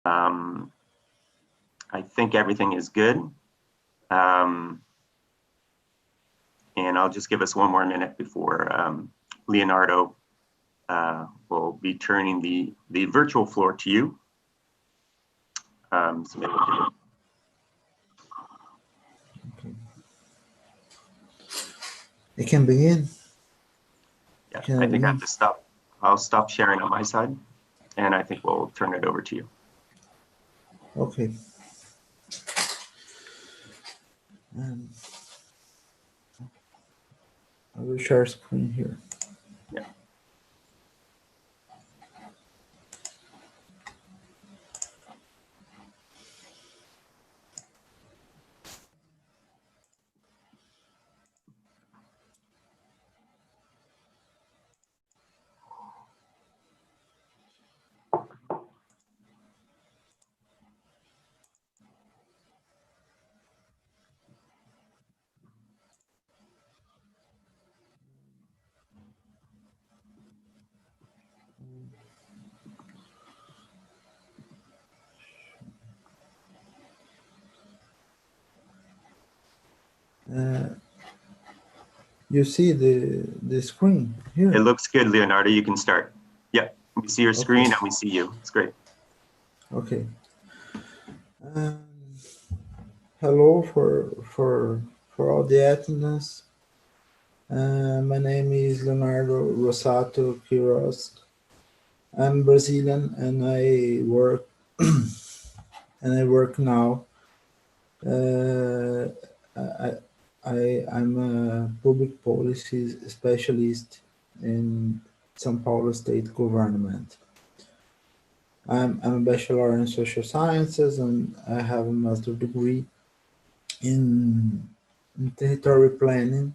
I think everything is good. And I'll just give us one more minute before Leonardo will be turning the virtual floor to you. So maybe okay. It can begin. Yeah, I think I have to stop. I'll stop sharing on my side, and I think we'll turn it over to you. Okay. I will share screen here. Yeah. You see the screen here? It looks good, Leonardo. You can start. Yeah, we see your screen and we see you. It's great. Okay. Hello for all the attendance. My name is Leonardo Rosato Quiroz. I'm Brazilian and I work now. I'm a public policy specialist in São Paulo state government. I'm a bachelor in social sciences and I have a master's degree in territory planning.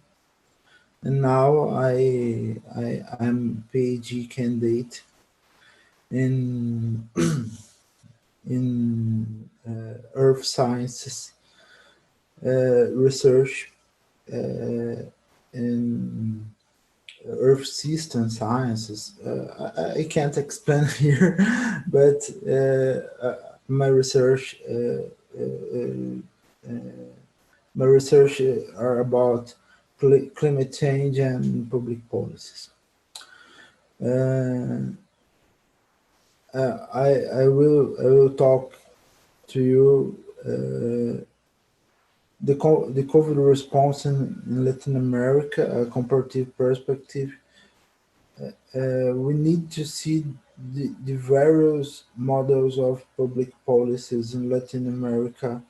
And now I'm PhD candidate in earth sciences research in earth system sciences. I can't explain here, but my research are about climate change and public policies. I will talk to you the COVID response in Latin America, a comparative perspective. We need to see the various models of public policies in Latin America,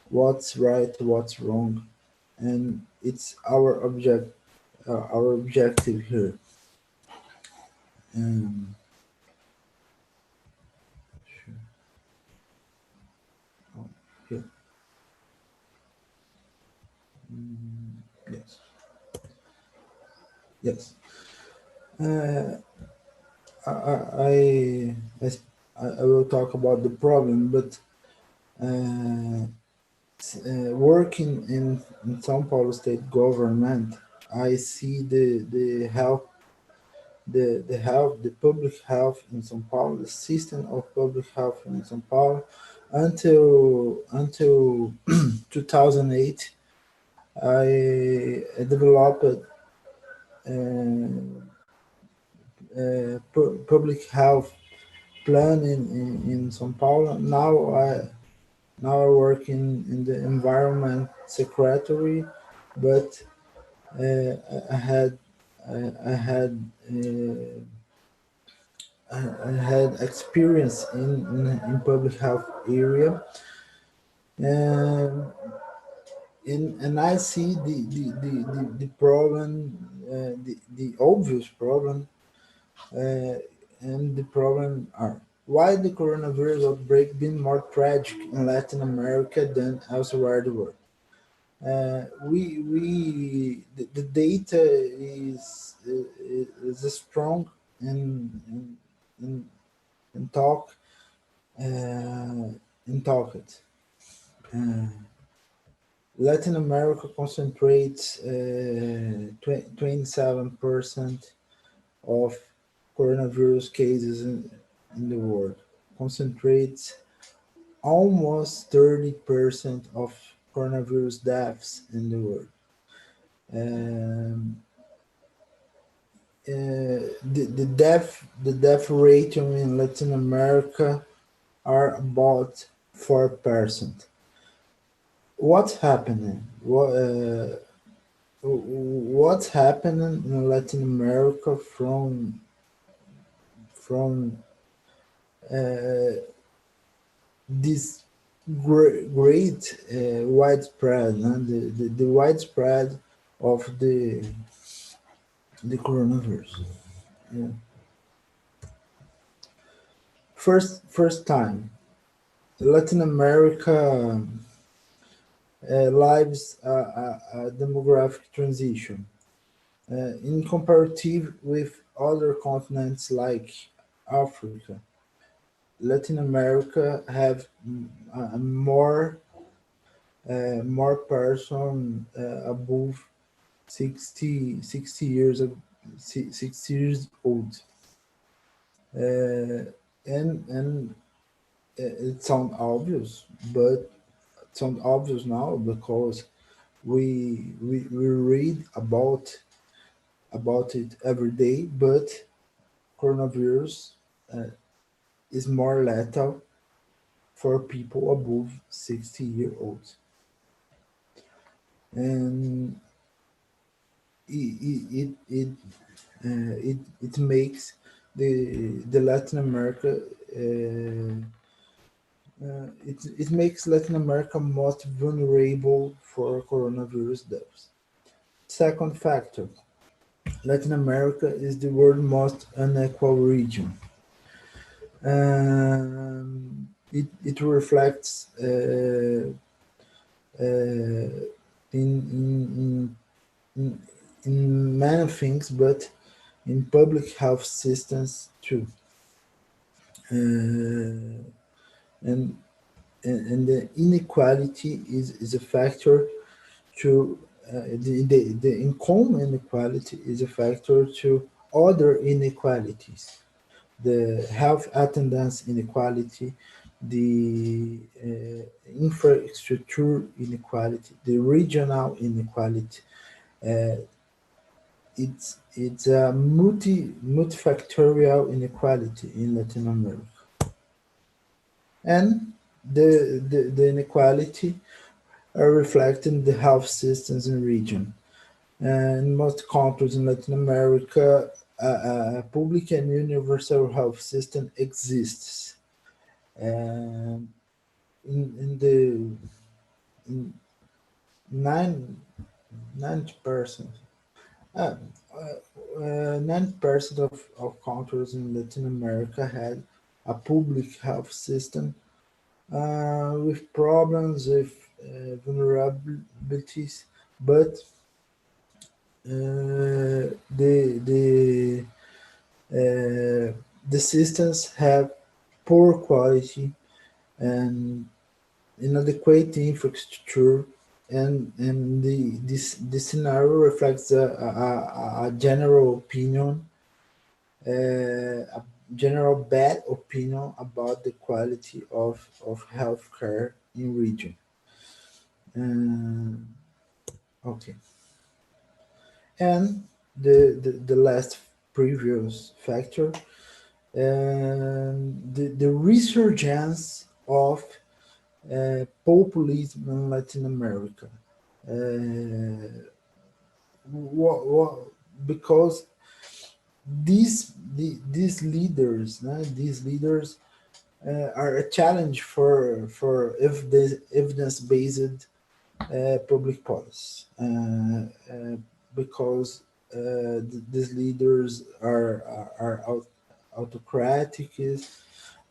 what's right, what's wrong, and it's our objective here. Sure. Oh, here. Yes. Yes. I will talk about the problem, but working in São Paulo state government, I see the public health in São Paulo, the system of public health in São Paulo, until 2008. I developed public health plan in São Paulo. Now I work in the environment secretary, but I had experience in public health area, and I see the problem, the obvious problem, and the problem are why the coronavirus outbreak been more tragic in Latin America than elsewhere in the world. The data is strong in talk it. Latin America concentrates 27% of coronavirus cases in the world. Concentrates almost 30% of coronavirus deaths in the world. Um, the death rate in Latin America are about 4%. What's happening? What's happening in Latin America from this great widespread, the widespread of the coronavirus. Yeah. First time Latin America lives a demographic transition. In comparative with other continents like Africa, Latin America have more person above 60 years 60 years old. And it sounds obvious, but it sounds obvious now because we read about it every day. But coronavirus uh, is more lethal for people above 60 year olds, and it makes the Latin America it makes Latin America most vulnerable for coronavirus deaths. Second factor, Latin America is the world's most unequal region. It reflects in, in, in many things, but in public health systems too. Uh, and, and the inequality is a factor to the income inequality is a factor to other inequalities, the health attendance inequality, the infrastructure inequality, the regional inequality. Uh, it's a multifactorial inequality in Latin America, and the inequality are reflected in the health systems in region. In most countries in Latin America, a public and universal health system exists. And in the in nine 90%, uh, 90% of countries in Latin America had a public health system with problems with vulnerabilities, but the the systems have poor quality and inadequate infrastructure, and this scenario reflects a general opinion, a general bad opinion about the quality of healthcare in region. Um, okay, and the last previous factor, the resurgence of populism in Latin America. Uh, because these leaders, these leaders are a challenge for evidence based public policy, because these leaders are autocratic,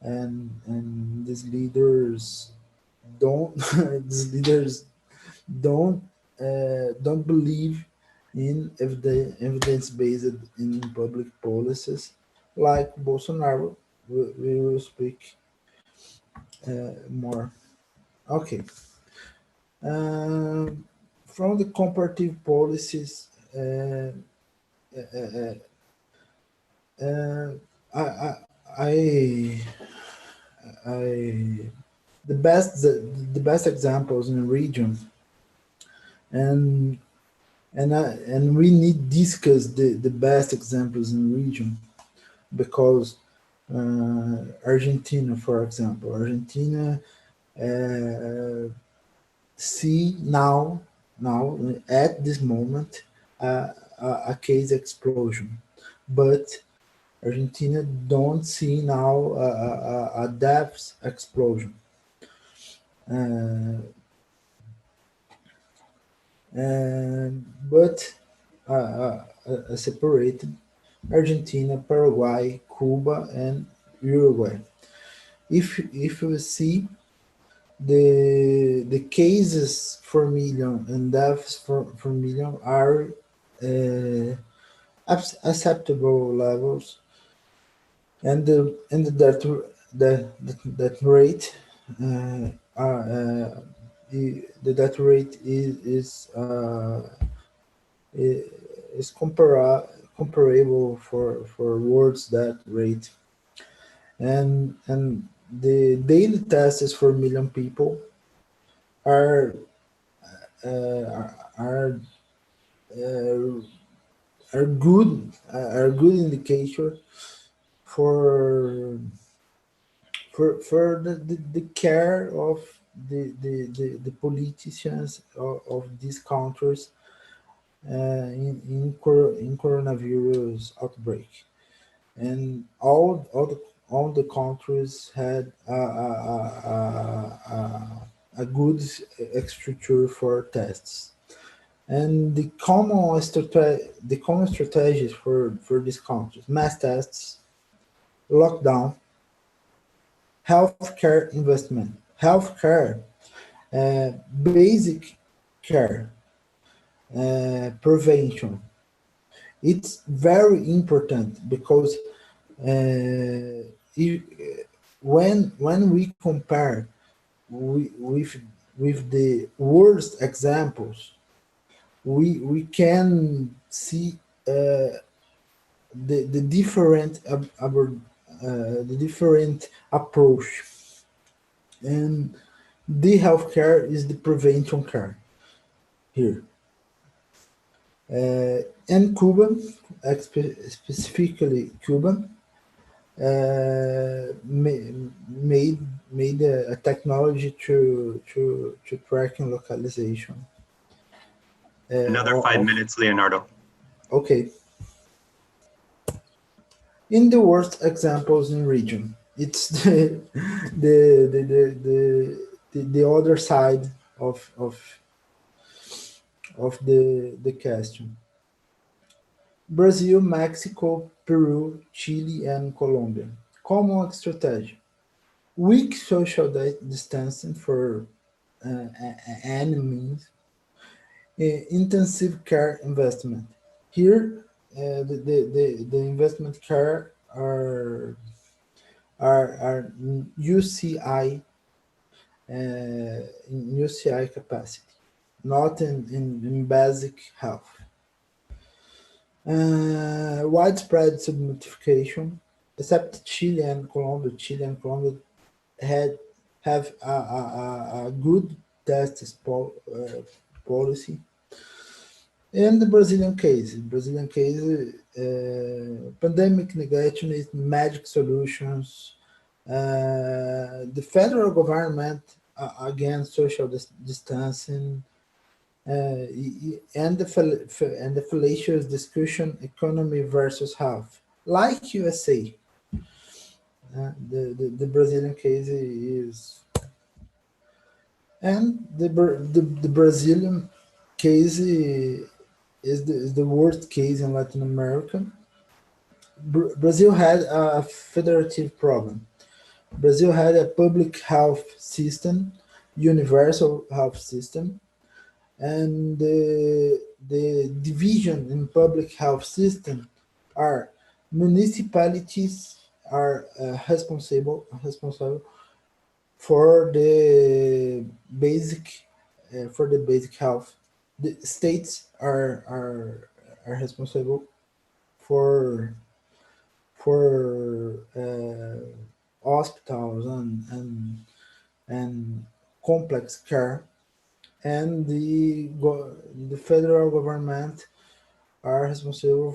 and these leaders don't these leaders don't believe in evidence based in public policies like Bolsonaro. We will speak more. Okay. Um, from the comparative policies, uh, uh, I, I, I the best examples in the region, and and we need discuss the best examples in the region because Argentina, for example, Argentina uh, see now at this moment a case explosion, but Argentina don't see now a deaths explosion. Uh, but separated Argentina, Paraguay, Cuba, and Uruguay. If we see the cases per million and deaths per million are acceptable levels, and the death rate the death rate is comparable for world's death rate, and the daily tests for million people are are uh, are good indicator for the care of the politicians of these countries in coronavirus outbreak, and all the countries had a good structure for tests. And the common strategies for these countries: mass tests, lockdown, healthcare investment, healthcare, basic care, prevention. It's very important because if, when we compare with the worst examples, we can see the different the different approach, and the healthcare is the prevention care here. And Cuba, specifically Cuba, made a technology to tracking localization. Another five Of minutes, Leonardo. okay, in the worst examples in region, it's the other side of the question. Brazil, Mexico, Peru, Chile, and Colombia. Common strategy: weak social distancing for any means, intensive care investment. Here, the investment care are UCI capacity, not in basic health. Widespread subnotification, except Chile and Colombia had have a good test policy. And the Brazilian case, pandemic negationist, magic solutions, the federal government against social distancing, and the fallacious discussion economy versus health, like USA. The Brazilian case is, and the Brazilian case is the worst case in Latin America. Brazil had a federative problem. Brazil had a public health system, universal health system, and the division in public health system are municipalities are responsible for the basic health. The states are responsible for hospitals and complex care, and the federal government are responsible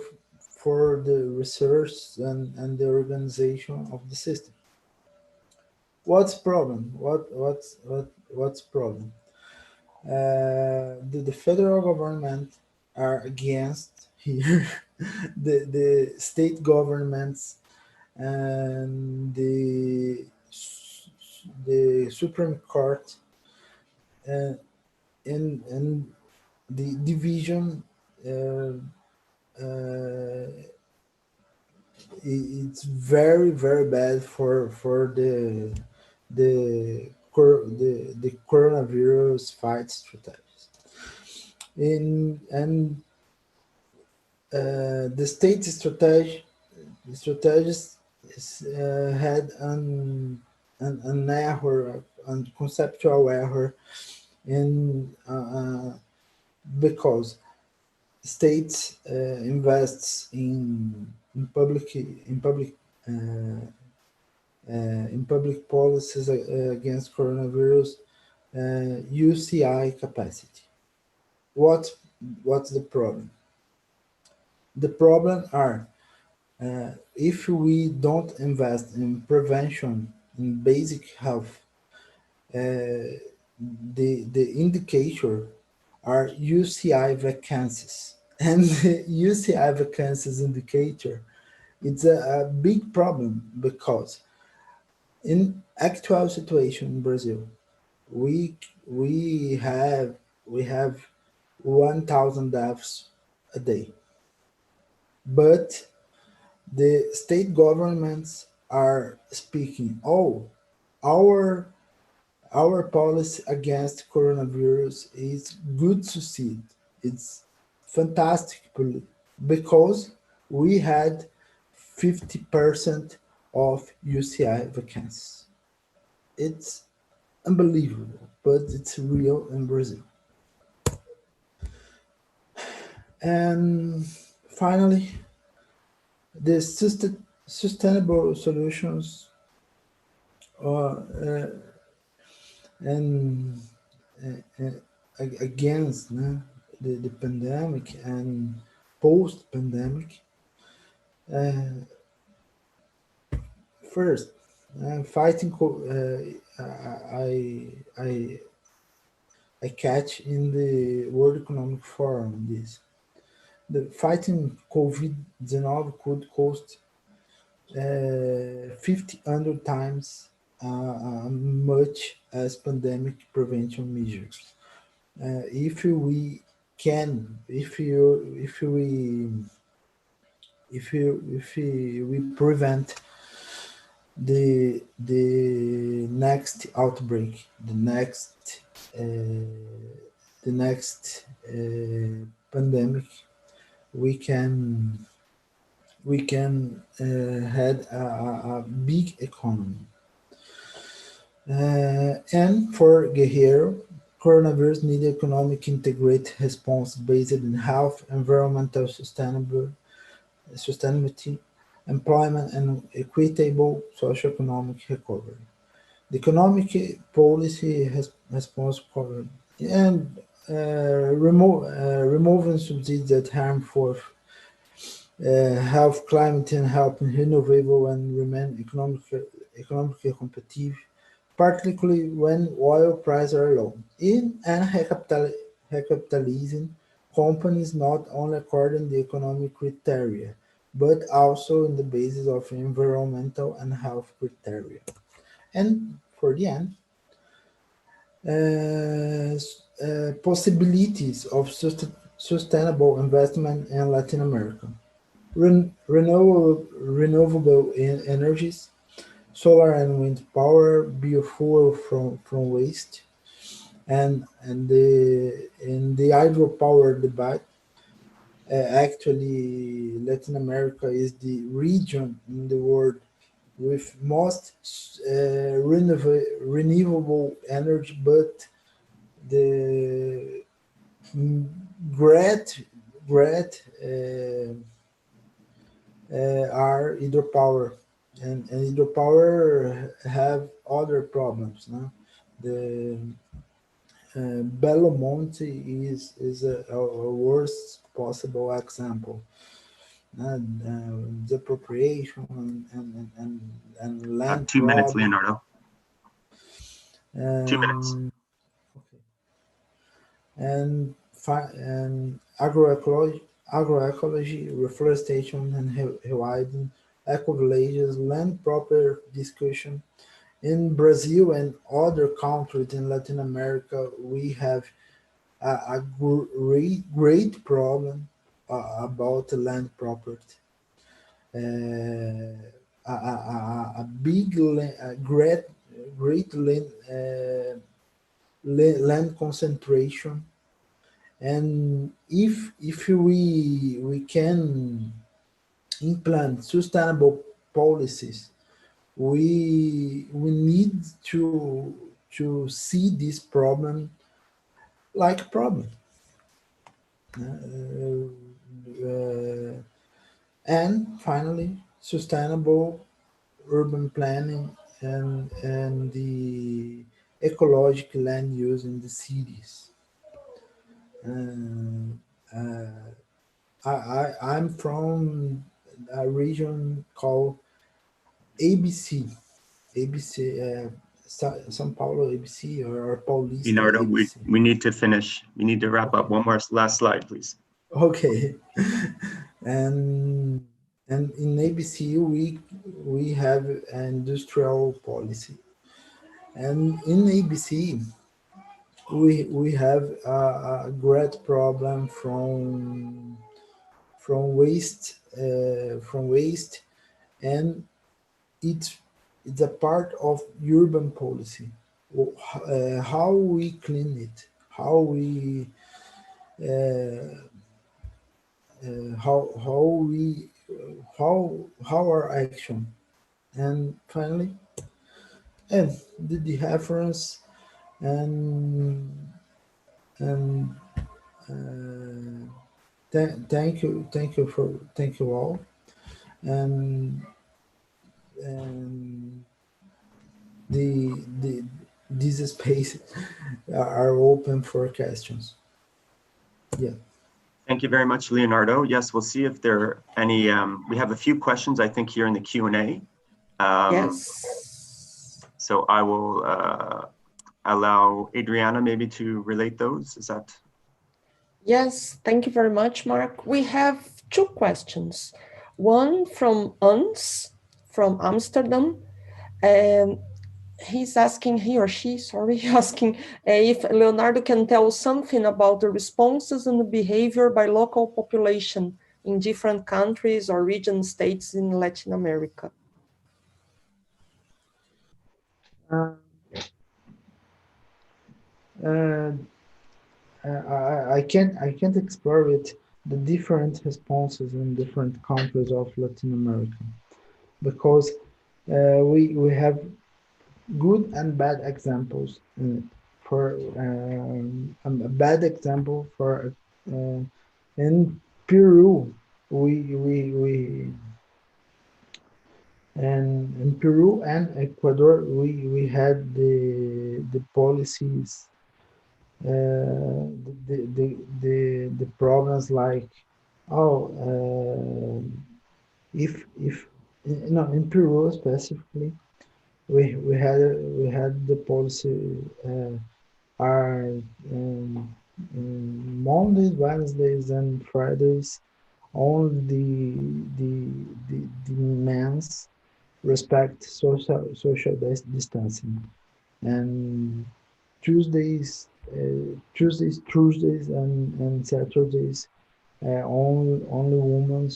for the research and the organization of the system. What's problem? What's problem? The federal government are against here the state governments and the Supreme Court uh, and the division uh, uh, it's very very bad for the coronavirus fight strategies in and the state strategies had an error, an conceptual error in because states invests uh, in public policies against coronavirus UCI capacity. What what's the problem? The problem are if we don't invest in prevention in basic health, the indicator are UCI vacancies, and the UCI vacancies indicator it's a big problem because in actual situation in Brazil, we we have 1,000 deaths a day, but the state governments are speaking. Oh, our our policy against coronavirus is good succeed. It's fantastic because we had 50% of UCI vacancies. It's unbelievable, but it's real in Brazil. And finally, the sustainable solutions and against the pandemic and post-pandemic. First, fighting. I catch in the World Economic Forum this. The fighting COVID-19 could cost 50 times much as pandemic prevention measures. If we can, if we prevent the next outbreak, the next pandemic, we can had a big economy. And for Guerrero, coronavirus need economic integrated response based in health, environmental sustainability, employment, and equitable socioeconomic recovery. The economic policy has response covered and removing subsidies that harm for health, climate, and help renewable and remain economically competitive, particularly when oil prices are low. In and recapitalizing companies not only according to economic criteria, but also in the basis of environmental and health criteria. And for the end, possibilities of sustainable investment in Latin America. Renewable energies, solar and wind power, biofuel from waste, and the hydropower debate. Actually, Latin America is the region in the world with most renewable energy, but the great great are hydropower, and hydropower have other problems. No? the Belo Monte is a worst possible example. The appropriation and land 2 minutes, problem. Leonardo. 2 minutes. Um, and agroecology, reforestation, and rewilding, eco-villages, land proper discussion. In Brazil and other countries in Latin America, we have a great problem about land property. A big, a great land concentration. And if we can implement sustainable policies, we need to see this problem like a problem. Uh, and finally, sustainable urban planning and the ecological land use in the cities. Uh, uh, I'm from a region called ABC, ABC, São Paulo ABC or Paulista Leonardo, ABC. we need to finish. We need to wrap Okay. up. One more last slide, please. Okay. and and in ABC we have an industrial policy, and in ABC we have a great problem from waste, and it's it's a part of urban policy. How we clean it, how we how we how our action, and finally, and the reference, and and thank you all, and and the these spaces are open for questions. Yeah. Thank you very much, Leonardo. Yes, we'll see if there are any, we have a few questions, I think, here in the Q&A. Yes. So I will allow Adriana maybe to relate those. Is that? Yes, thank you very much, Mark. We have two questions. One from Ans from Amsterdam, and he's asking, he or she, sorry, asking if Leonardo can tell something about the responses and the behavior by local population in different countries or region states in Latin America. Uh, uh, I can't explore it the different responses in different countries of Latin America, because we have good and bad examples in it. For a bad example for in Peru, we and in Peru and Ecuador we had the policies, the problems like, oh, if no, in Peru specifically, we had the policy, are Mondays, Wednesdays, and Fridays only the men's respect social distancing, and Tuesdays and Saturdays, only women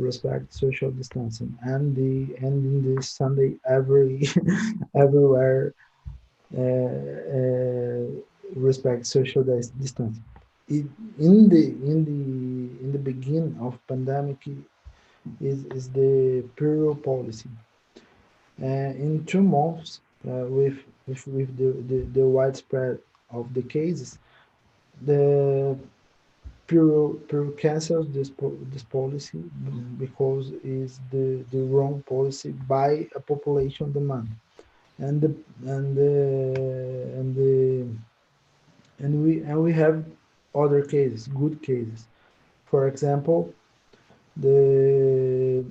respect social distancing, and in this Sunday everywhere respect social distancing. It, in the beginning of pandemic is the Peru policy. In 2 months, with the widespread of the cases, the Peru cancels this policy because it's the wrong policy by a population demand. and the and the and the and we have other cases, good cases. For example, the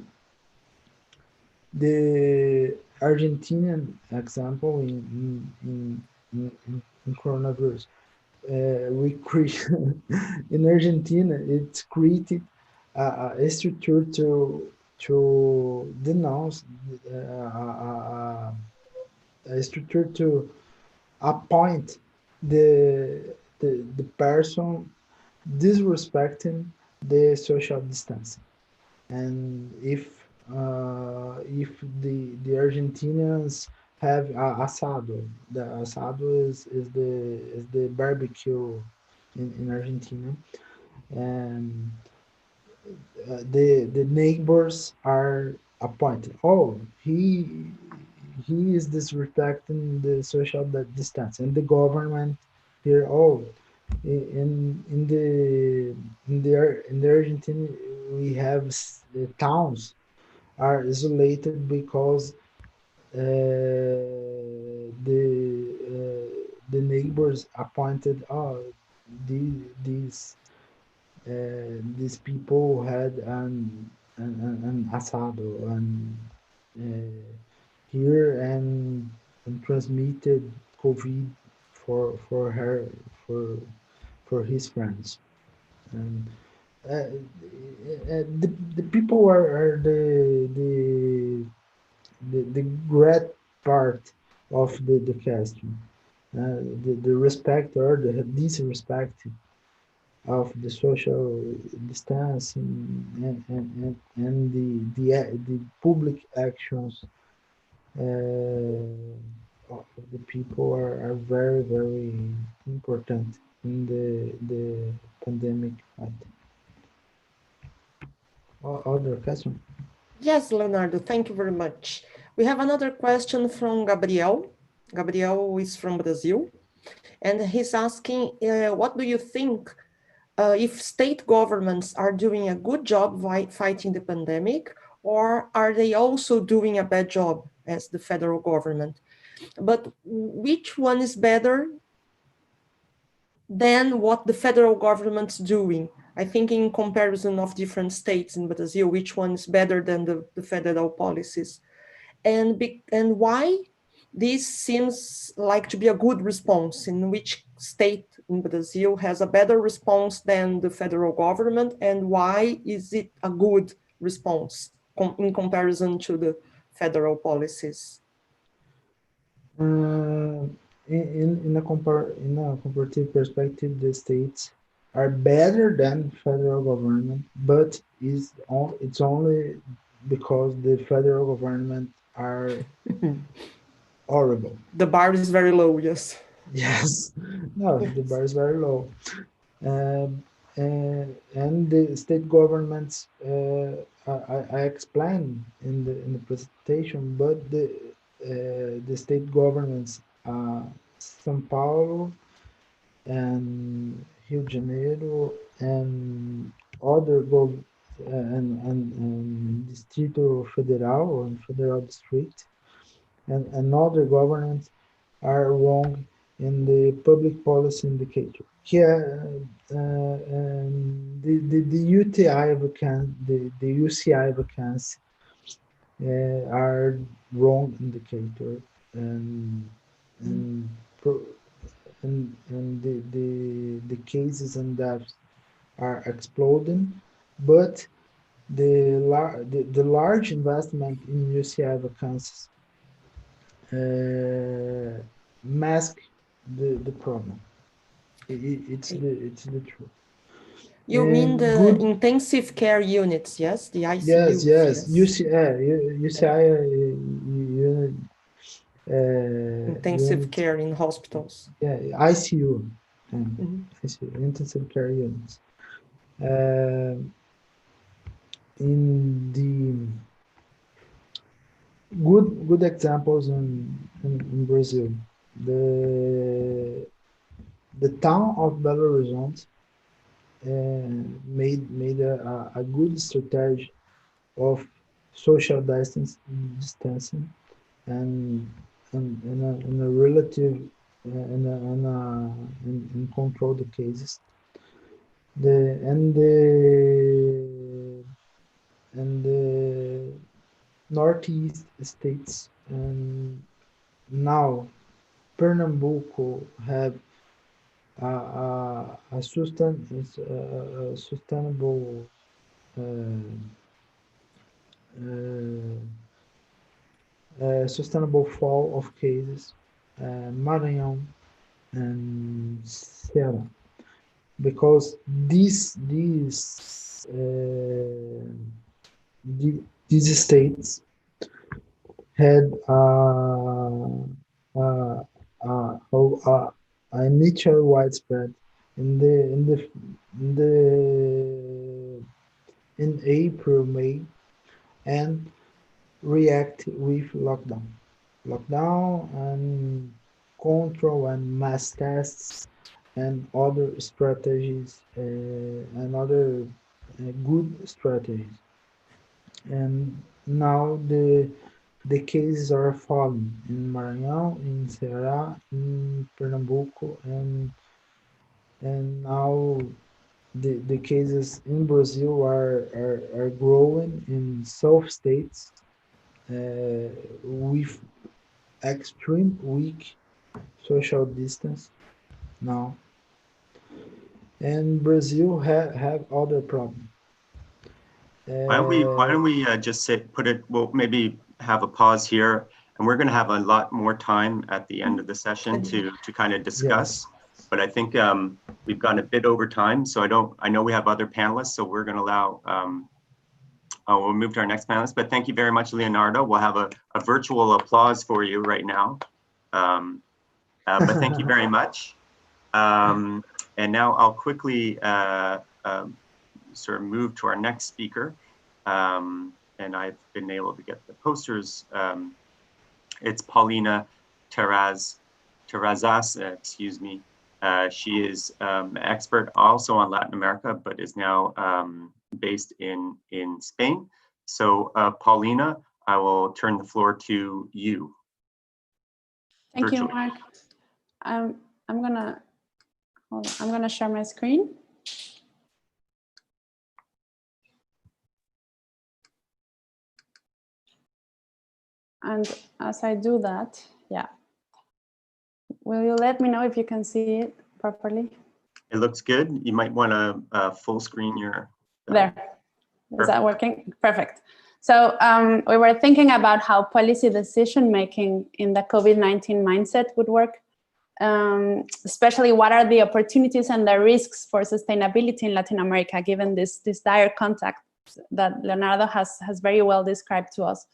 the Argentinian example in coronavirus. We create in Argentina. It's created a structure to denounce a structure to appoint the person disrespecting the social distancing. And if the Argentinians have asado, the asado is the barbecue in Argentina, and the neighbors are appointed. Oh, he is disrespecting the social distance, and the government here. Oh, in the Argentina we have the towns are isolated because the neighbors appointed. Oh, these these people had an asado and here and transmitted COVID for her for for his friends. And the people are the great part of the question. The respect or the disrespect of the social distancing and the public actions of the people are very very important in the pandemic. Other question. Yes, Leonardo, thank you very much. We have another question from Gabriel. Gabriel is from Brazil, and he's asking, what do you think if state governments are doing a good job fighting the pandemic, or are they also doing a bad job as the federal government? But which one is better than what the federal government's doing? I think in comparison of different states in Brazil, which one is better than the federal policies? And why this seems like to be a good response, in which state in Brazil has a better response than the federal government, and why is it a good response in comparison to the federal policies? In a comparative perspective, the states are better than federal government, but it's only because the federal government are horrible. The bar is very low, yes. Yes, no, the bar is very low. Um, and the state governments, I explained in the presentation, but the state governments, São Paulo and Rio de Janeiro and other and Distrito Federal and Federal District and other governments are wrong in the public policy indicator. Here, the UTI the UCI vacancy are wrong indicator, and and pro, and the cases and deaths are exploding, but the large investment in UCI vacancies mask the problem. It's the truth. You mean And the good, intensive care units, yes? The yes, ICUs, yes. yes. UCI unit, Intensive unit, care in hospitals. yeah, ICU, Mhm. ICU, intensive care units. Uh, in the good examples in Brazil, the the town of Belo Horizonte made a good strategy of social distancing and in a relative in control the cases. The northeast states, and now Pernambuco have a sustainable sustainable fall of cases, Maranhão and Ceará, because these states had a initial widespread in April, May, and react with lockdown and control and mass tests and other strategies and other good strategies. And now the cases are falling in Maranhão, in Ceará, in Pernambuco, and now the cases in Brazil are growing in South states with extreme weak social distance now. And Brazil have other problems. Why don't we just we'll maybe have a pause here, and we're going to have a lot more time at the end of the session to kind of discuss. Yes. But I think we've gone a bit over time, so I know we have other panelists, so we're going to allow, we'll move to our next panelist. But thank you very much, Leonardo. We'll have a virtual applause for you right now. But thank you very much. And now I'll quickly sort of move to our next speaker. And I've been able to get the posters. It's Paulina Terrazas, excuse me. She is an expert also on Latin America, but is now based in Spain. So Paulina, I will turn the floor to you. Thank you, Mark. I'm gonna share my screen. And as I do that, yeah. Will you let me know if you can see it properly? It looks good. You might want to full screen your... There. Is that working? Perfect. So we were thinking about how policy decision-making in the COVID-19 mindset would work, especially what are the opportunities and the risks for sustainability in Latin America, given this dire context that Leonardo has very well described to us.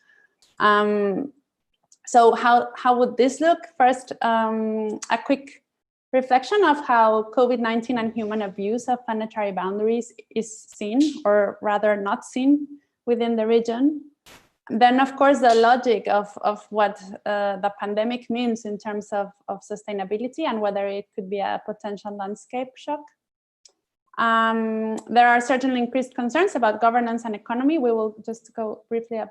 So how would this look? First, a quick reflection of how COVID-19 and human abuse of planetary boundaries is seen, or rather not seen, within the region. Then, of course, the logic of what the pandemic means in terms of sustainability and whether it could be a potential landscape shock. There are certainly increased concerns about governance and economy. We will just go briefly a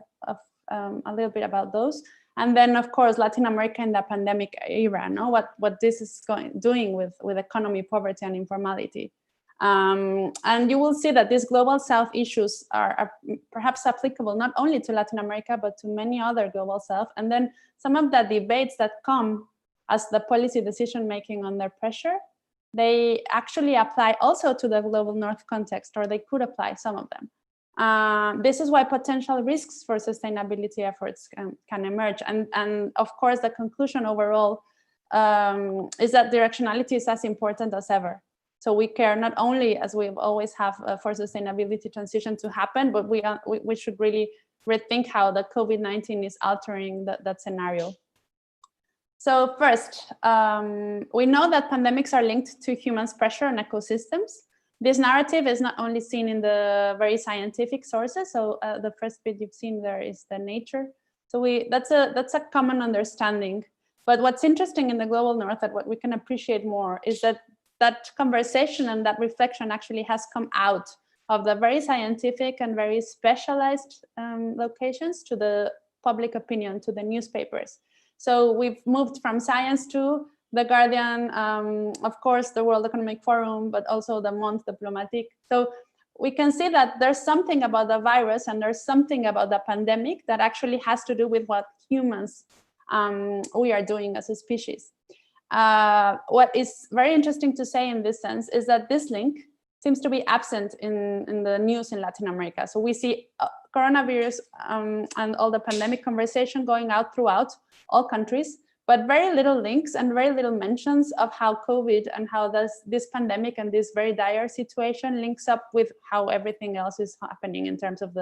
little bit about those. And then, of course, Latin America in the pandemic era, no? What this is doing with economy, poverty, and informality. And you will see that these global South issues are perhaps applicable not only to Latin America, but to many other global South. And then some of the debates that come as the policy decision-making under pressure, they actually apply also to the global North context, or they could apply some of them. This is why potential risks for sustainability efforts can emerge. And of course, the conclusion overall is that directionality is as important as ever. So we care not only, as we always have, for sustainability transition to happen, but we should really rethink how the COVID-19 is altering that scenario. So first, we know that pandemics are linked to humans' pressure on ecosystems. This narrative is not only seen in the very scientific sources. So the first bit you've seen there is the nature. So that's a common understanding. But what's interesting in the global North, that what we can appreciate more, is that conversation and that reflection actually has come out of the very scientific and very specialized locations to the public opinion, to the newspapers. So we've moved from science to The Guardian, of course, the World Economic Forum, but also the Monde Diplomatique. So we can see that there's something about the virus and there's something about the pandemic that actually has to do with what humans we are doing as a species. What is very interesting to say in this sense is that this link seems to be absent in the news in Latin America. So we see coronavirus and all the pandemic conversation going out throughout all countries, but very little links and very little mentions of how COVID and how this pandemic and this very dire situation links up with how everything else is happening in terms of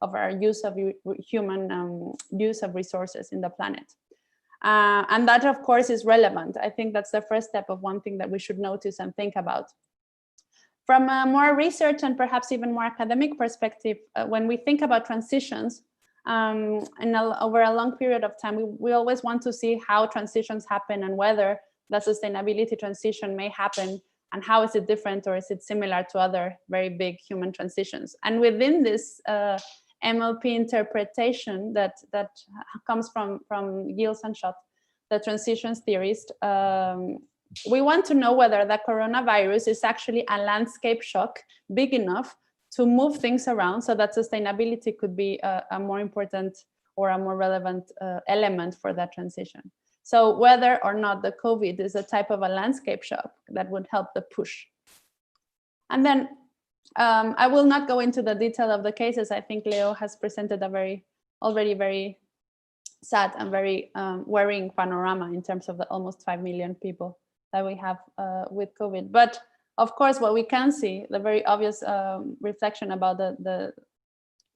our use of human use of resources in the planet. And that, of course, is relevant. I think that's the first step of one thing that we should notice and think about. From a more research and perhaps even more academic perspective, when we think about transitions, over a long period of time, we always want to see how transitions happen and whether the sustainability transition may happen and how is it different or is it similar to other very big human transitions. And within this MLP interpretation that comes from Gilles and Schott, the transitions theorist, we want to know whether the coronavirus is actually a landscape shock big enough to move things around so that sustainability could be a more important or a more relevant element for that transition. So whether or not the COVID is a type of a landscape shock that would help the push. And then I will not go into the detail of the cases. I think Leo has presented a already very sad and very worrying panorama in terms of the almost 5 million people that we have with COVID. But of course, what we can see, the very obvious reflection about the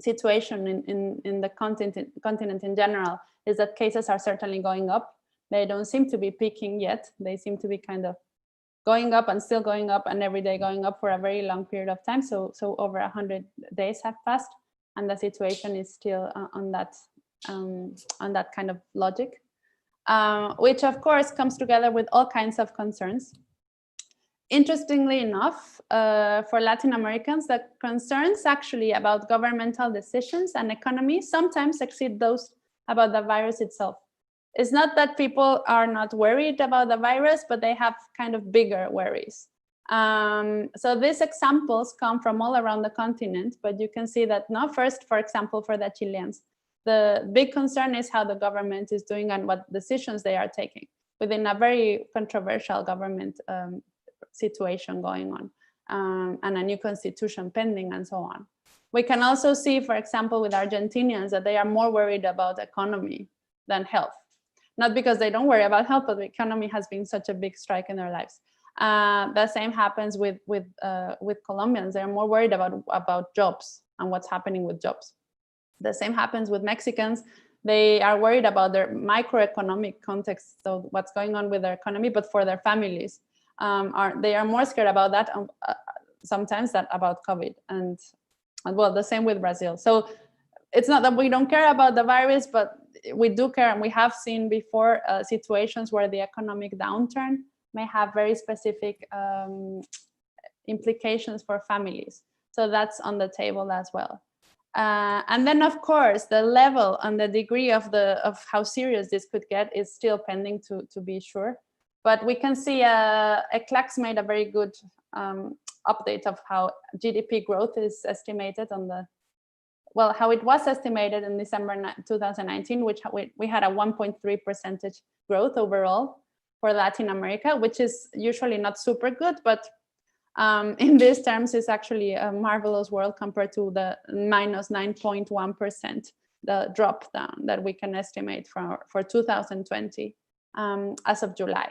situation in the continent in general, is that cases are certainly going up. They don't seem to be peaking yet. They seem to be kind of going up and still going up and every day going up for a very long period of time. So over 100 days have passed and the situation is still on that kind of logic, which of course comes together with all kinds of concerns. Interestingly enough, for Latin Americans, the concerns actually about governmental decisions and economy sometimes exceed those about the virus itself. It's not that people are not worried about the virus, but they have kind of bigger worries. So these examples come from all around the continent, but you can see that now first, for example, for the Chileans, the big concern is how the government is doing and what decisions they are taking within a very controversial government situation going on, and a new constitution pending and so on. We can also see, for example, with Argentinians that they are more worried about economy than health. Not because they don't worry about health, but the economy has been such a big strike in their lives. The same happens with Colombians. They're more worried about jobs and what's happening with jobs. The same happens with Mexicans. They are worried about their microeconomic context, so what's going on with their economy, but for their families. They are more scared about that sometimes than about COVID, and well, the same with Brazil. So it's not that we don't care about the virus, but we do care, and we have seen before situations where the economic downturn may have very specific implications for families. So that's on the table as well. And then, of course, the level and the degree of how serious this could get is still pending to be sure. But we can see ECLAX made a very good update of how GDP growth is estimated on how it was estimated in December 2019, which we had a 1.3% growth overall for Latin America, which is usually not super good, but in these terms is actually a marvelous world compared to the minus 9.1%, the drop down that we can estimate for 2020 as of July.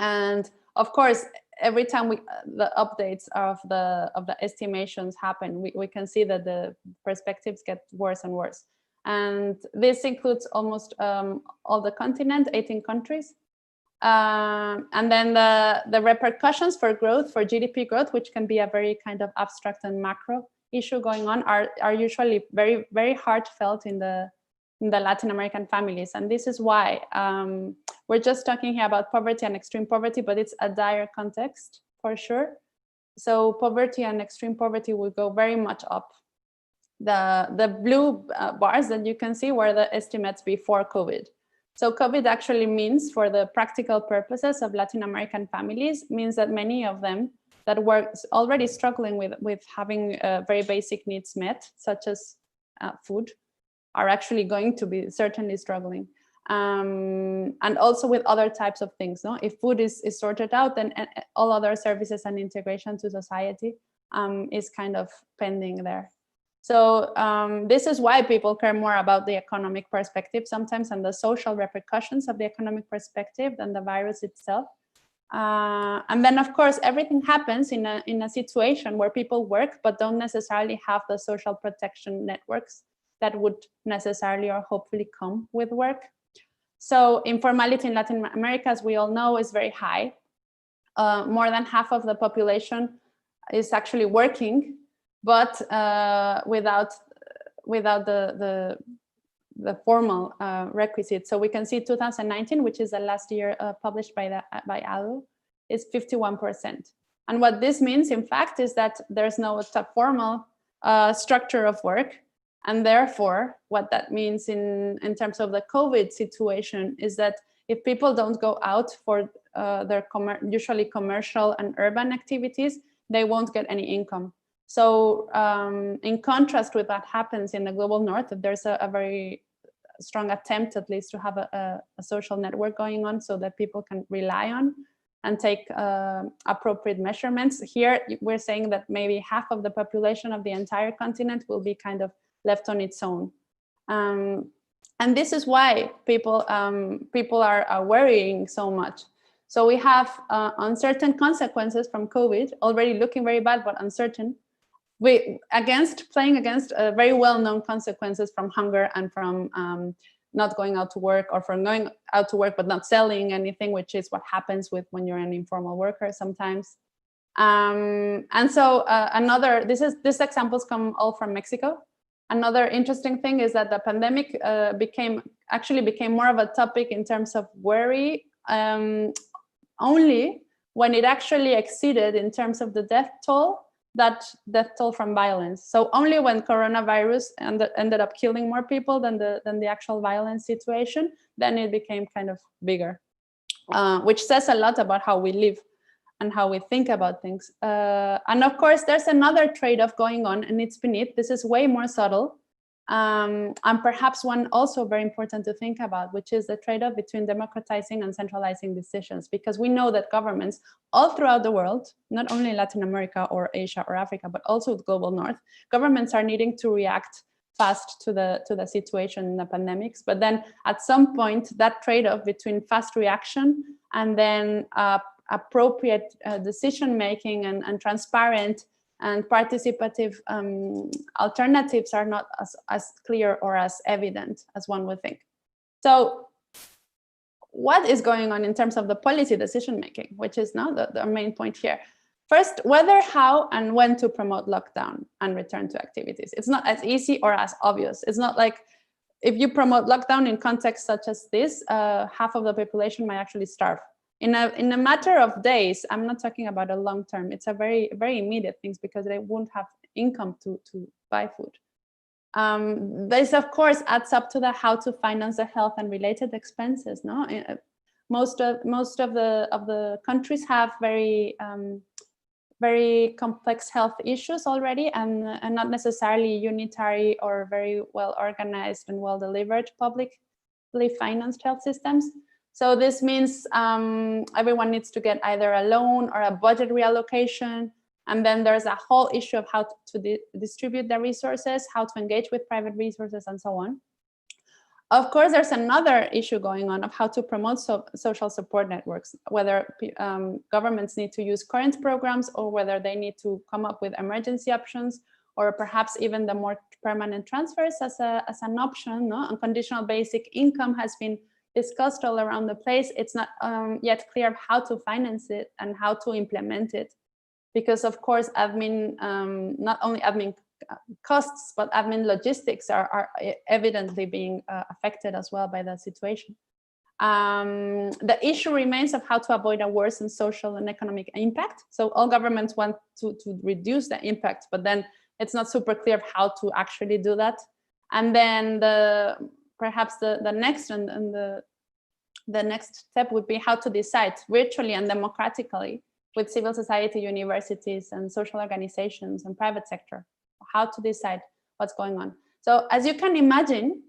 And of course, every time the updates of the estimations happen, we can see that the perspectives get worse and worse. And this includes almost all the continent, 18 countries. And then the repercussions for growth, for GDP growth, which can be a very kind of abstract and macro issue going on, are usually very, very hard felt in the Latin American families. And this is why we're just talking here about poverty and extreme poverty, but it's a dire context for sure. So poverty and extreme poverty will go very much up. The blue bars that you can see were the estimates before COVID. So COVID actually means, for the practical purposes of Latin American families, means that many of them that were already struggling with having very basic needs met, such as food, are actually going to be certainly struggling. And also with other types of things. No? If food is sorted out, then all other services and integration to society is kind of pending there. So this is why people care more about the economic perspective sometimes and the social repercussions of the economic perspective than the virus itself. And then, of course, everything happens in a situation where people work but don't necessarily have the social protection networks that would necessarily or hopefully come with work. So informality in Latin America, as we all know, is very high. More than half of the population is actually working, but without the formal requisites. So we can see 2019, which is the last year published by ADO, is 51%. And what this means, in fact, is that there's no formal structure of work. And therefore, what that means in terms of the COVID situation is that if people don't go out for their usually commercial and urban activities, they won't get any income. So in contrast with what happens in the global north, there's a very strong attempt, at least, to have a social network going on so that people can rely on and take appropriate measurements. Here, we're saying that maybe half of the population of the entire continent will be kind of left on its own. And this is why people are worrying so much. So we have uncertain consequences from COVID, already looking very bad, but uncertain. Playing against very well-known consequences from hunger and from not going out to work, or from going out to work but not selling anything, which is what happens when you're an informal worker sometimes. And so these examples come all from Mexico. Another interesting thing is that the pandemic became more of a topic in terms of worry only when it actually exceeded, in terms of the death toll, that death toll from violence. So only when coronavirus ended up killing more people than the actual violence situation, then it became kind of bigger, which says a lot about how we live and how we think about things. And of course, there's another trade-off going on, and it's beneath. This is way more subtle, and perhaps one also very important to think about, which is the trade-off between democratizing and centralizing decisions. Because we know that governments all throughout the world, not only in Latin America or Asia or Africa, but also the global north, governments are needing to react fast to the situation in the pandemics. But then at some point, that trade-off between fast reaction and then appropriate decision-making and transparent and participative alternatives are not as clear or as evident as one would think. So what is going on in terms of the policy decision-making, which is now the main point here? First, whether, how, and when to promote lockdown and return to activities. It's not as easy or as obvious. It's not like if you promote lockdown in contexts such as this, half of the population might actually starve. In a matter of days, I'm not talking about a long term. It's a very, very immediate things, because they won't have income to buy food. This, of course, adds up to the how to finance the health and related expenses. No, most of the countries have very complex health issues already, and not necessarily unitary or very well organized and well delivered publicly financed health systems. So this means everyone needs to get either a loan or a budget reallocation. And then there's a whole issue of how to distribute the resources, how to engage with private resources, and so on. Of course, there's another issue going on of how to promote social support networks, whether governments need to use current programs or whether they need to come up with emergency options, or perhaps even the more permanent transfers as an option. No? Unconditional basic income has been discussed all around the place. It's not yet clear how to finance it and how to implement it, because of course admin, not only admin costs, but admin logistics are evidently being affected as well by the situation. The issue remains of how to avoid a worsened social and economic impact. So all governments want to reduce the impact, but then it's not super clear how to actually do that. And then perhaps the next and the the next step would be how to decide virtually and democratically with civil society, universities, and social organizations and private sector, how to decide what's going on. So as you can imagine,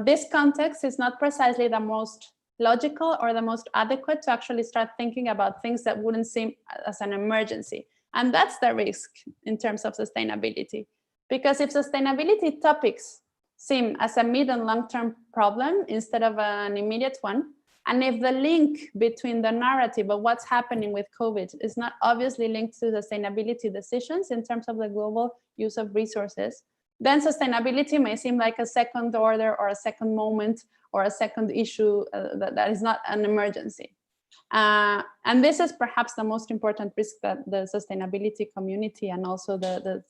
this context is not precisely the most logical or the most adequate to actually start thinking about things that wouldn't seem as an emergency. And that's the risk in terms of sustainability. Because if sustainability topics seem as a mid and long-term problem instead of an immediate one, and if the link between the narrative of what's happening with COVID is not obviously linked to sustainability decisions in terms of the global use of resources, then sustainability may seem like a second order or a second moment or a second issue that is not an emergency. And this is perhaps the most important risk that the sustainability community and also the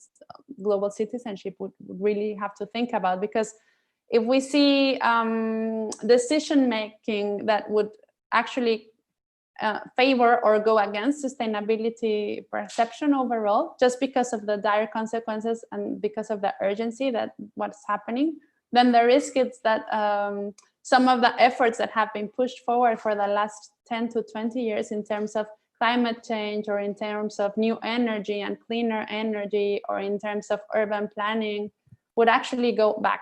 global citizenship would really have to think about, because if we see decision-making that would actually favor or go against sustainability perception overall, just because of the dire consequences and because of the urgency that what's happening, then the risk is that some of the efforts that have been pushed forward for the last 10 to 20 years in terms of climate change or in terms of new energy and cleaner energy or in terms of urban planning would actually go back.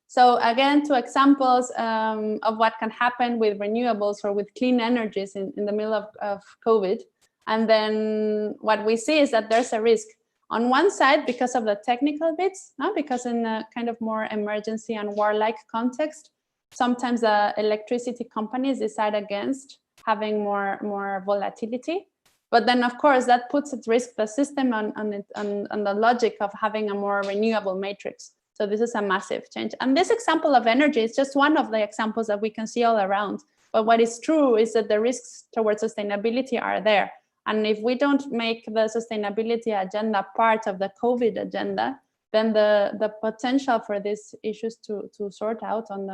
So again, two examples of what can happen with renewables or with clean energies in the middle of COVID. And then what we see is that there's a risk on one side because of the technical bits, because in a kind of more emergency and warlike context, sometimes the electricity companies decide against having more volatility. But then, of course, that puts at risk the system on the logic of having a more renewable matrix. So this is a massive change. And this example of energy is just one of the examples that we can see all around. But what is true is that the risks towards sustainability are there. And if we don't make the sustainability agenda part of the COVID agenda, then the potential for these issues to sort out on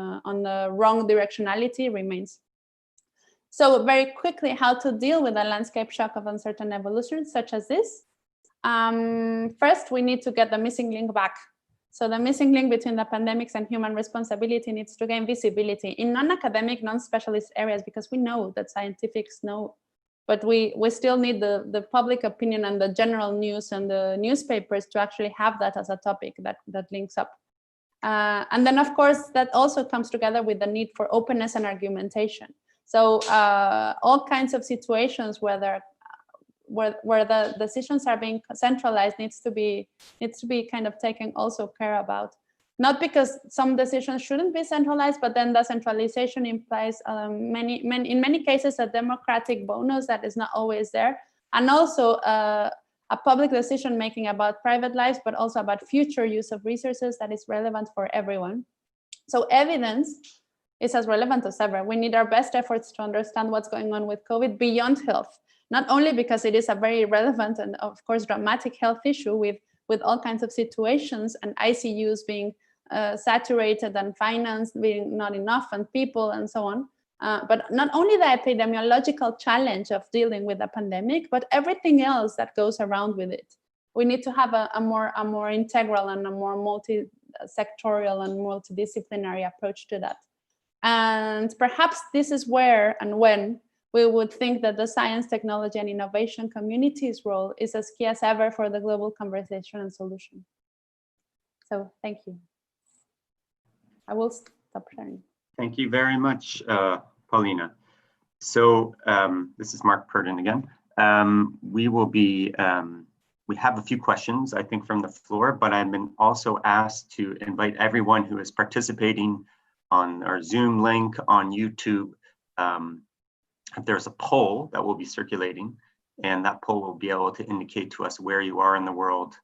the wrong directionality remains. So very quickly, how to deal with a landscape shock of uncertain evolution such as this. First, we need to get the missing link back. So the missing link between the pandemics and human responsibility needs to gain visibility in non-academic, non-specialist areas, because we know that scientifics know, but we still need the public opinion and the general news and the newspapers to actually have that as a topic that links up. And then, of course, that also comes together with the need for openness and argumentation. So all kinds of situations where the decisions are being centralized needs to be kind of taken also care about. Not because some decisions shouldn't be centralized, but then the centralization implies in many cases a democratic bonus that is not always there, and also a public decision making about private lives, but also about future use of resources that is relevant for everyone. So evidence is as relevant as ever. We need our best efforts to understand what's going on with COVID beyond health, not only because it is a very relevant and of course dramatic health issue with all kinds of situations and ICUs being saturated and financed being not enough and people and so on, but not only the epidemiological challenge of dealing with the pandemic, but everything else that goes around with it. We need to have a more integral and a more multi-sectorial and multidisciplinary approach to that. And perhaps this is where and when we would think that the science, technology, and innovation community's role is as key as ever for the global conversation and solution. So thank you. I will stop sharing. Thank you very much, Paulina. So this is Mark Purdon again. We will be, we have a few questions, I think, from the floor, but I've been also asked to invite everyone who is participating on our Zoom link on YouTube. There's a poll that will be circulating, and that poll will be able to indicate to us where you are in the world.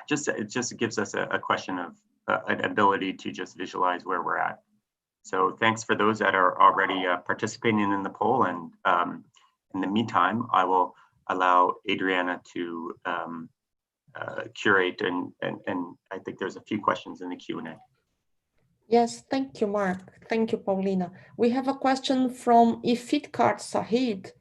It just gives us a question of an ability to just visualize where we're at. So thanks for those that are already participating in the poll. And in the meantime, I will allow Adriana to curate, and I think there's a few questions in the Q&A. Yes, thank you, Mark. Thank you, Paulina. We have a question from Ifitkar Sahid,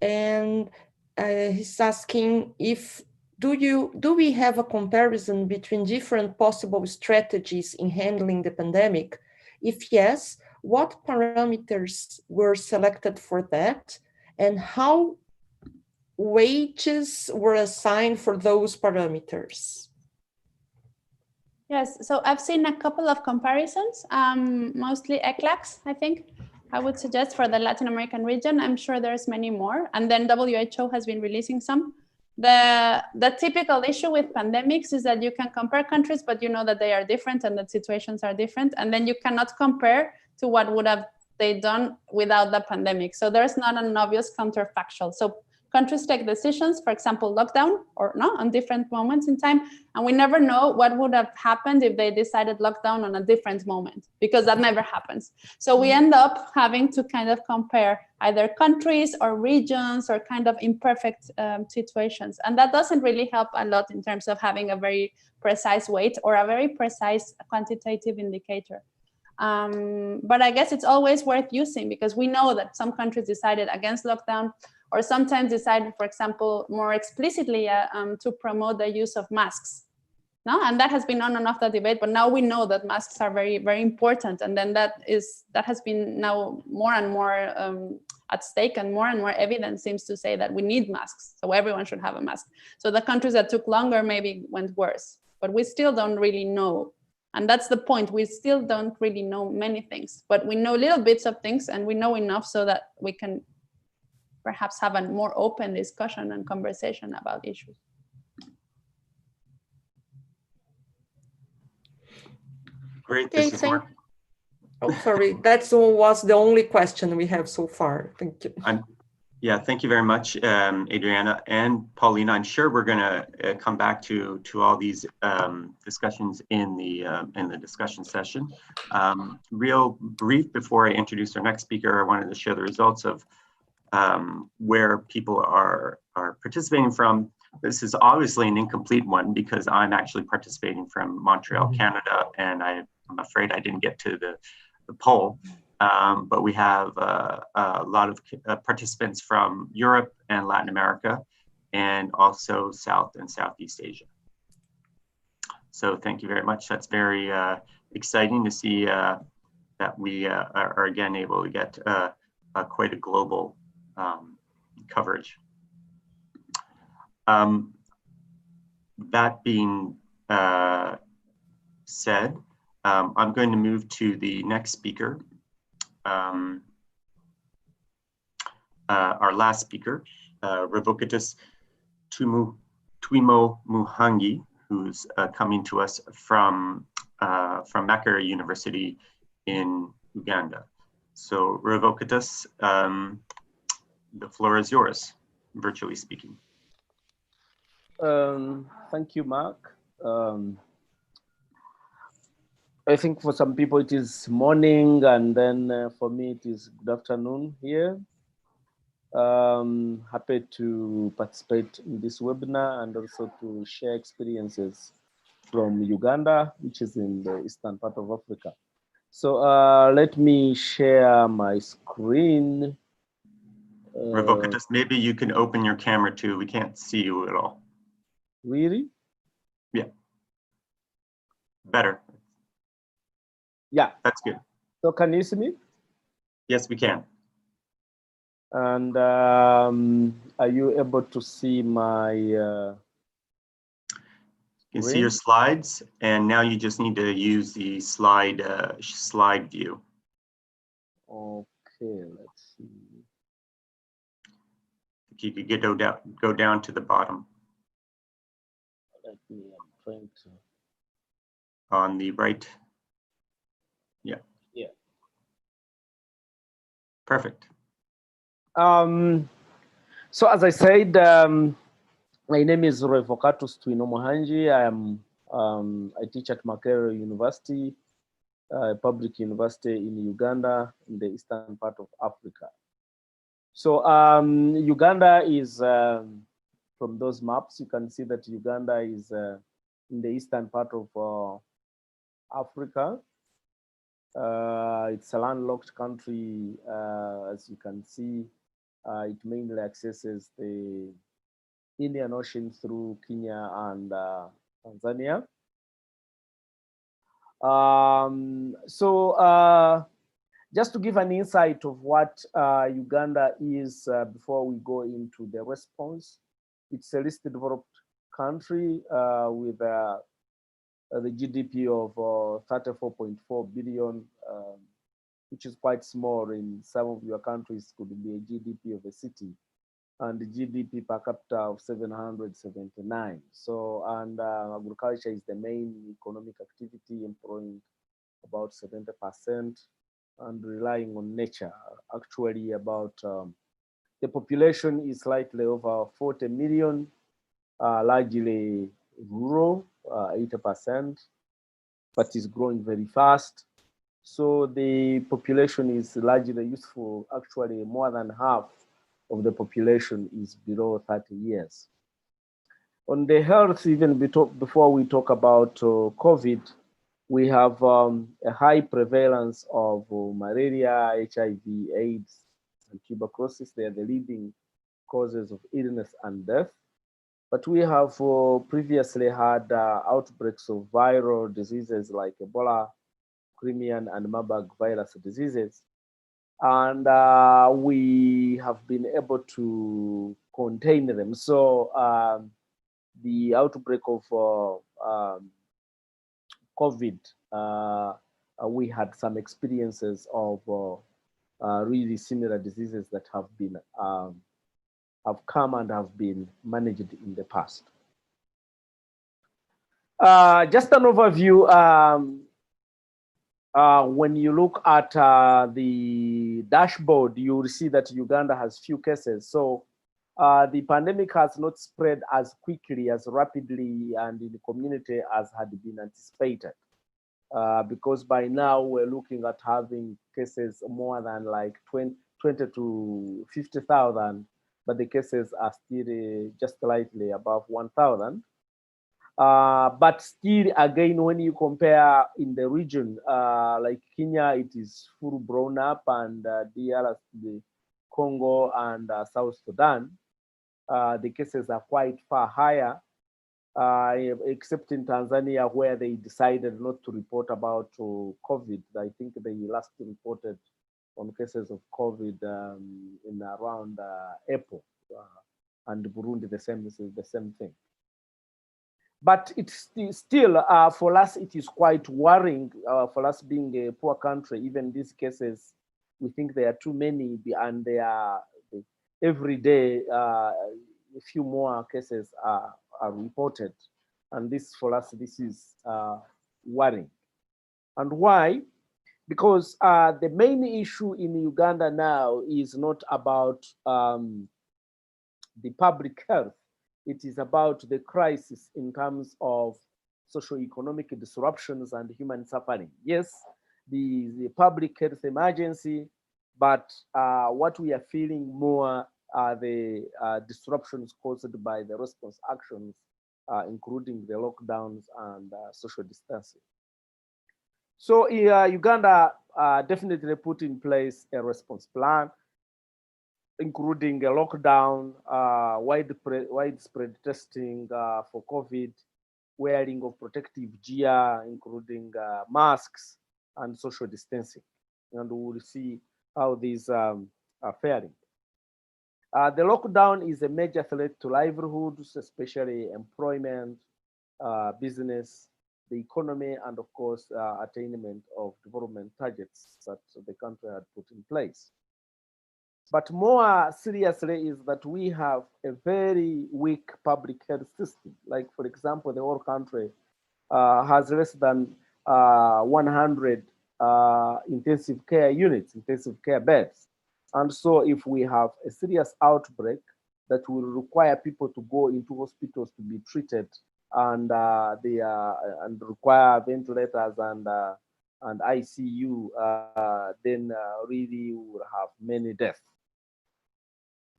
and he's asking if do we have a comparison between different possible strategies in handling the pandemic? If yes, what parameters were selected for that, and how wages were assigned for those parameters? Yes, so I've seen a couple of comparisons, mostly ECLACs, I think. I would suggest for the Latin American region. I'm sure there's many more. And then WHO has been releasing some. The typical issue with pandemics is that you can compare countries, but you know that they are different and that situations are different. And then you cannot compare to what would have they done without the pandemic. So there's not an obvious counterfactual. So countries take decisions, for example, lockdown or no, on different moments in time. And we never know what would have happened if they decided lockdown on a different moment, because that never happens. So we end up having to kind of compare either countries or regions or kind of imperfect situations. And that doesn't really help a lot in terms of having a very precise weight or a very precise quantitative indicator. But I guess it's always worth using, because we know that some countries decided against lockdown, or sometimes decided, for example, more explicitly to promote the use of masks. No, and that has been on and off the debate, but now we know that masks are very, very important. And then that has been now more and more at stake, and more evidence seems to say that we need masks. So everyone should have a mask. So the countries that took longer maybe went worse, but we still don't really know. And that's the point. We still don't really know many things, but we know little bits of things, and we know enough so that we can perhaps have a more open discussion and conversation about issues. Great. Okay, This is Mark. Oh, sorry. That was the only question we have so far. Thank you. Yeah, thank you very much, Adriana and Paulina. I'm sure we're going to come back to all these discussions in the discussion session. Real brief before I introduce our next speaker, I wanted to share the results of where people are participating from. This is obviously an incomplete one because I'm actually participating from Montreal, Canada, and I'm afraid I didn't get to the poll. But we have a lot of participants from Europe and Latin America, and also South and Southeast Asia. So thank you very much. That's very exciting to see that we are again able to get quite a global coverage. That being said, I'm going to move to the next speaker. Our last speaker, Revocatus Twimo Muhangi, who's coming to us from Makerere University in Uganda. So Revocatus, the floor is yours, virtually speaking. Thank you, Mark. I think for some people it is morning, and then for me it is good afternoon here. Happy to participate in this webinar and also to share experiences from Uganda, which is in the eastern part of Africa. So let me share my screen. Revocatus, maybe you can open your camera too. We can't see you at all. Really? Yeah. Better. Yeah. That's good. So can you see me? Yes, we can. And are you able to see my You can see your slides, and now you just need to use the slide view. Okay, let's see. If you could go down to the bottom. Let me, I'm trying to. On the right. Yeah. Yeah. Perfect. So as I said, my name is Revocatus Twimo Muhangi. I teach at Makerere University, a public university in Uganda, in the eastern part of Africa. So Uganda is, from those maps, you can see that Uganda is in the eastern part of Africa. It's a landlocked country, as you can see. It mainly accesses the Indian Ocean through Kenya and Tanzania. Just to give an insight of what Uganda is before we go into the response, it's a least developed country with the GDP of 34.4 billion, which is quite small. In some of your countries could be a GDP of a city, and the GDP per capita of 779. So, and agriculture is the main economic activity, employing about 70% and relying on nature. Actually, about the population is slightly over 40 million, largely rural, 80%, but is growing very fast. So the population is largely useful. Actually, more than half of the population is below 30 years. On the health, even before we talk about COVID, we have a high prevalence of malaria, HIV, AIDS, and tuberculosis. They are the leading causes of illness and death. But we have previously had outbreaks of viral diseases like Ebola, Crimean, and Marburg virus diseases. And we have been able to contain them. So the outbreak of COVID, we had some experiences of really similar diseases that have been have come and have been managed in the past. Just an overview. When you look at the dashboard, you will see that Uganda has few cases. So the pandemic has not spread as quickly, as rapidly, and in the community as had been anticipated. Because by now we're looking at having cases more than like 20 to 50,000, but the cases are still just slightly above 1,000. But still, again, when you compare in the region, like Kenya, it is full blown up, and the Congo and South Sudan, the cases are quite far higher, except in Tanzania, where they decided not to report about COVID. I think they last reported on cases of COVID in around April, and Burundi the same thing. But it's still, for us, it is quite worrying. For us being a poor country, even these cases, we think there are too many, and they are every day, a few more cases are reported. And this, for us, this is worrying. And why? Because the main issue in Uganda now is not about the public health. It is about the crisis in terms of socio-economic disruptions and human suffering. Yes, the public health emergency, but what we are feeling more are the disruptions caused by the response actions, including the lockdowns and social distancing. So Uganda definitely put in place a response plan, including a lockdown, widespread testing for COVID, wearing of protective gear, including masks, and social distancing. And we will see how these are faring. The lockdown is a major threat to livelihoods, especially employment, business, the economy, and of course, attainment of development targets that the country had put in place. But more seriously is that we have a very weak public health system. Like, for example, the whole country has less than 100 intensive care units, intensive care beds. And so if we have a serious outbreak that will require people to go into hospitals to be treated, and and require ventilators and ICU, then really we will have many deaths.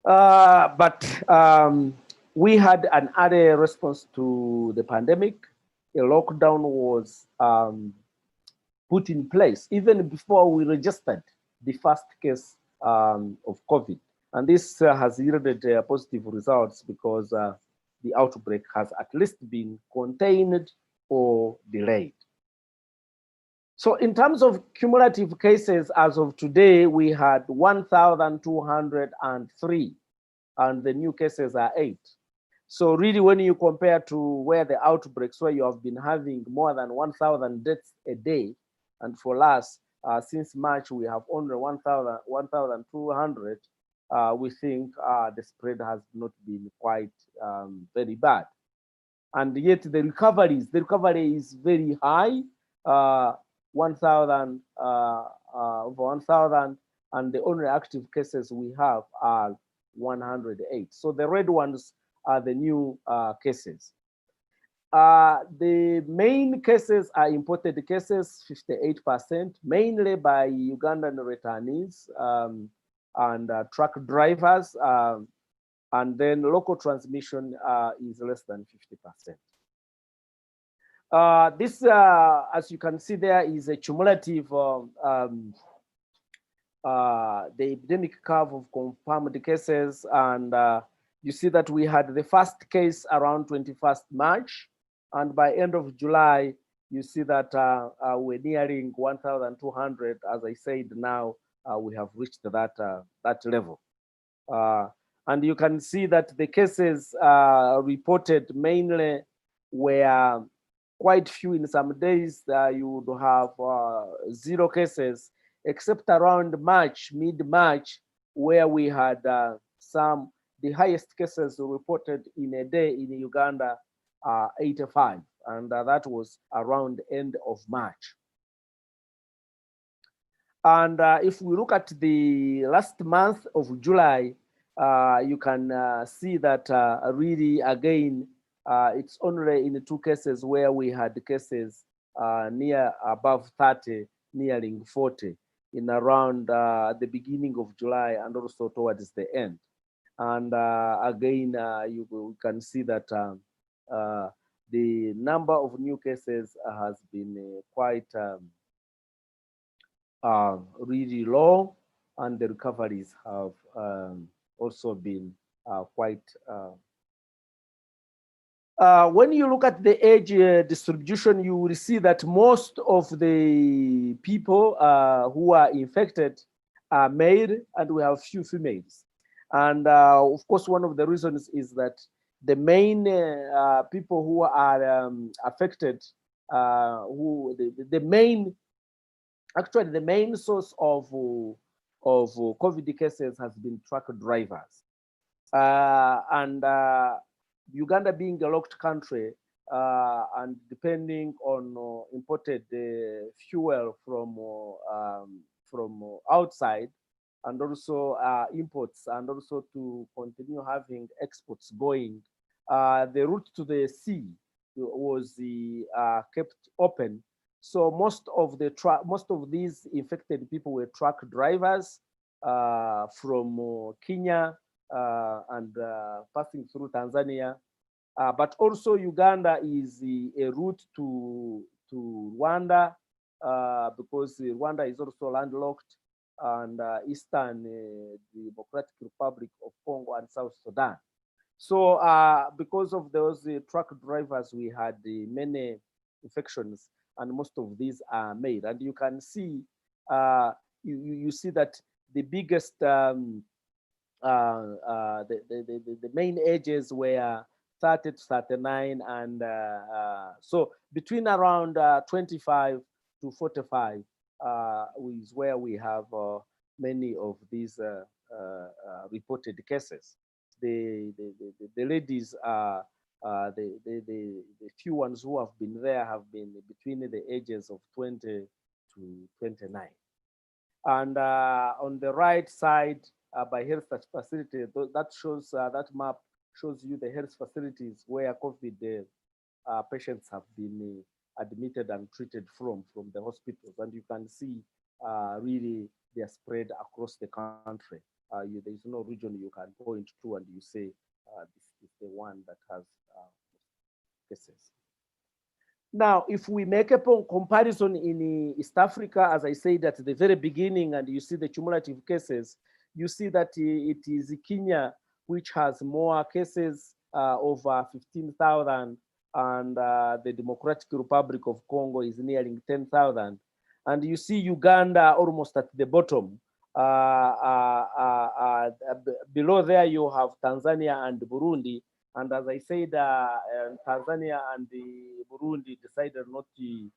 But we had an early response to the pandemic. A lockdown was put in place even before we registered the first case of COVID. And this has yielded positive results because the outbreak has at least been contained or delayed. So in terms of cumulative cases, as of today, we had 1,203, and the new cases are 8. So really, when you compare to where the outbreaks, where you have been having more than 1,000 deaths a day, and for us, since March, we have only 1,200, we think the spread has not been quite very bad. And yet the recovery is very high, 1,000, over 1,000, and the only active cases we have are 108. So the red ones are the new cases. The main cases are imported cases, 58%, mainly by Ugandan returnees and truck drivers, and then local transmission is less than 50%. This, as you can see there, is a cumulative, the epidemic curve of confirmed cases, and you see that we had the first case around 21st March, and by end of July, you see that we're nearing 1,200. As I said, now we have reached that level. And you can see that the cases reported mainly were quite few. In some days, you would have 0 cases, except around March, mid-March, where we had the highest cases reported in a day in Uganda, 85, and that was around end of March. And if we look at the last month of July, you can see that really, again, it's only in 2 cases where we had cases near above 30, nearing 40, in around the beginning of July and also towards the end. And again, you can see that the number of new cases has been quite really low, and the recoveries have also been quite. When you look at the age distribution, you will see that most of the people who are infected are male, and we have few females. And of course, one of the reasons is that the main people who are affected, the main source of COVID cases has been truck drivers. And Uganda being a locked country, and depending on imported fuel from outside, and also imports, and also to continue having exports going, the route to the sea was kept open. So most of these infected people were truck drivers from Kenya and passing through Tanzania, but also Uganda is a route to Rwanda, because Rwanda is also landlocked, and Eastern Democratic Republic of Congo and South Sudan. So because of those truck drivers, we had many infections, and most of these are male. And you can see, you see that the biggest, the main ages were 30 to 39, and so between around 25 to 45 is where we have many of these reported cases. The ladies are the few ones who have been there have been between the ages of 20 to 29. And on the right side, by health facility, that shows that map shows you the health facilities where COVID patients have been admitted and treated from the hospitals, and you can see really they are spread across the country. There is no region you can point to and you say this is the one that has cases. Now, if we make a comparison in East Africa, as I said at the very beginning, and you see the cumulative cases, you see that it is Kenya which has more cases over 15,000, and the Democratic Republic of Congo is nearing 10,000. And you see Uganda almost at the bottom. Below there, you have Tanzania and Burundi. And as I said, Tanzania and Burundi decided not to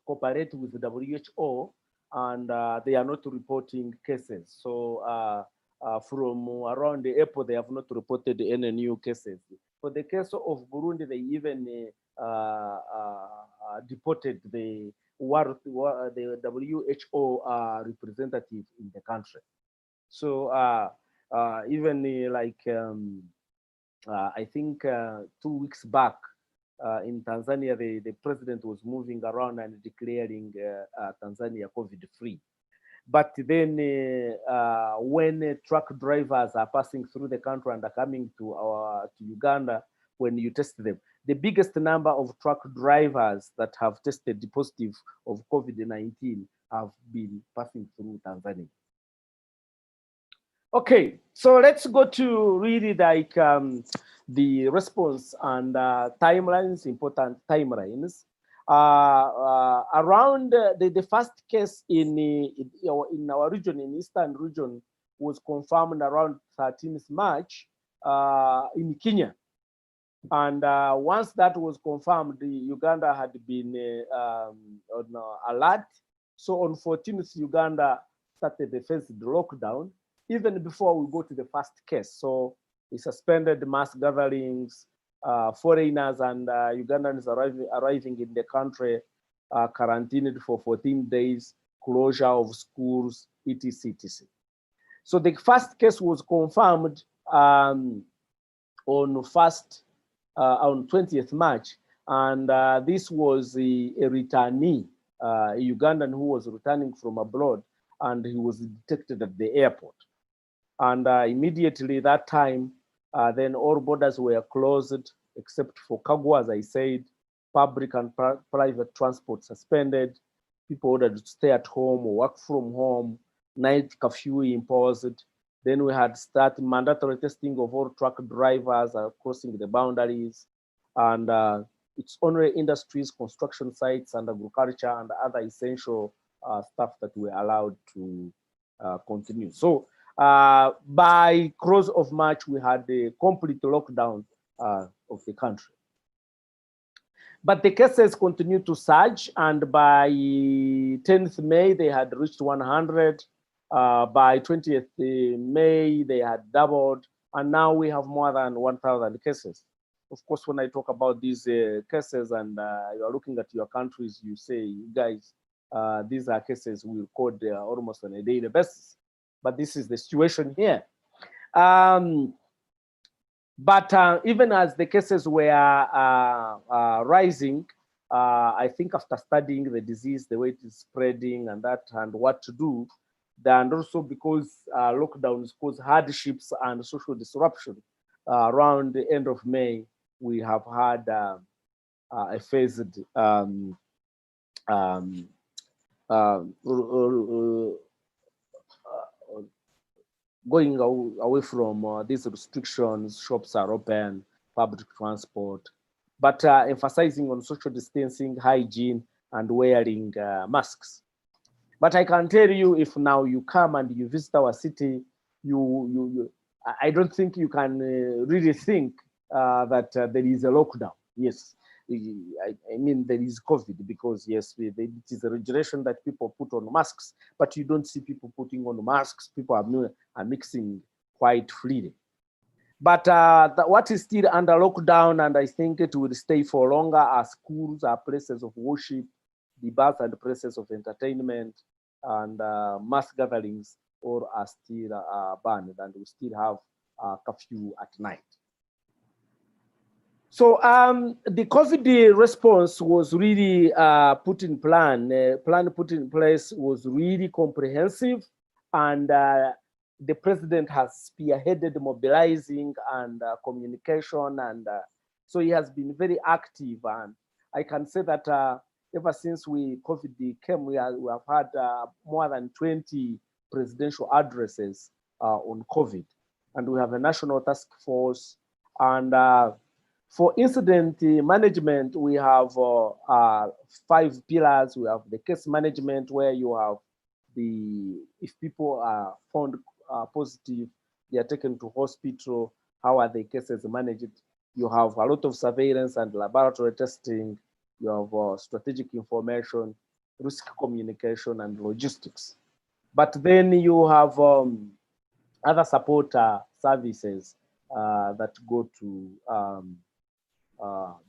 cooperate with the WHO, and they are not reporting cases. So from around April, they have not reported any new cases. For the case of Burundi, they even deported the WHO representative in the country. So even I think 2 weeks back in Tanzania, the president was moving around and declaring Tanzania COVID-free. But then when truck drivers are passing through the country and are coming to Uganda, when you test them, the biggest number of truck drivers that have tested positive of COVID-19 have been passing through Tanzania. Okay, so let's go to really like the response and timelines, important timelines. Around the first case in our region, in Eastern region, was confirmed around 13th March in Kenya. And once that was confirmed, Uganda had been on alert. So on 14th, Uganda started the phased lockdown, even before we go to the first case. So we suspended mass gatherings, foreigners and Ugandans arriving in the country, quarantined for 14 days, closure of schools, etc., etc. So the first case was confirmed on 20th March, and this was a returnee, a Ugandan who was returning from abroad, and he was detected at the airport. And immediately that time, then all borders were closed except for cargo, as I said. Public and private transport suspended. People ordered to stay at home or work from home. Night curfew imposed. Then we had started mandatory testing of all truck drivers crossing the boundaries. And it's only industries, construction sites, and agriculture and other essential stuff that were allowed to continue. So by close of March, we had the complete lockdown of the country. But the cases continued to surge, and by 10th May, they had reached 100. By 20th May, they had doubled, and now we have more than 1,000 cases. Of course, when I talk about these cases and you are looking at your countries, you say, you guys, these are cases we record almost on a daily basis. But this is the situation here. But even as the cases were rising, I think after studying the disease, the way it is spreading and that, and what to do, and also because lockdowns cause hardships and social disruption, around the end of May, we have had a phased going away from these restrictions. Shops are open, public transport, but emphasizing on social distancing, hygiene, and wearing masks. But I can tell you, if now you come and you visit our city, I don't think you can really think that there is a lockdown. Yes, I mean, there is COVID because yes, it is a regulation that people put on masks, but you don't see people putting on masks. People are mixing quite freely. But what is still under lockdown, and I think it will stay for longer, are schools, are places of worship, the bars and places of entertainment, and mass gatherings, or are still banned, and we still have curfew at night. So the COVID response was really put in plan. Plan put in place was really comprehensive, and the president has spearheaded mobilizing and communication, and so he has been very active. And I can say that ever since COVID came, we have had more than 20 presidential addresses on COVID. and we have a national task force. And for incident management, we have 5 pillars. We have the case management, where you have if people are found positive, they are taken to hospital. How are the cases managed? You have a lot of surveillance and laboratory testing. You have strategic information, risk communication, and logistics. But then you have other support services that go to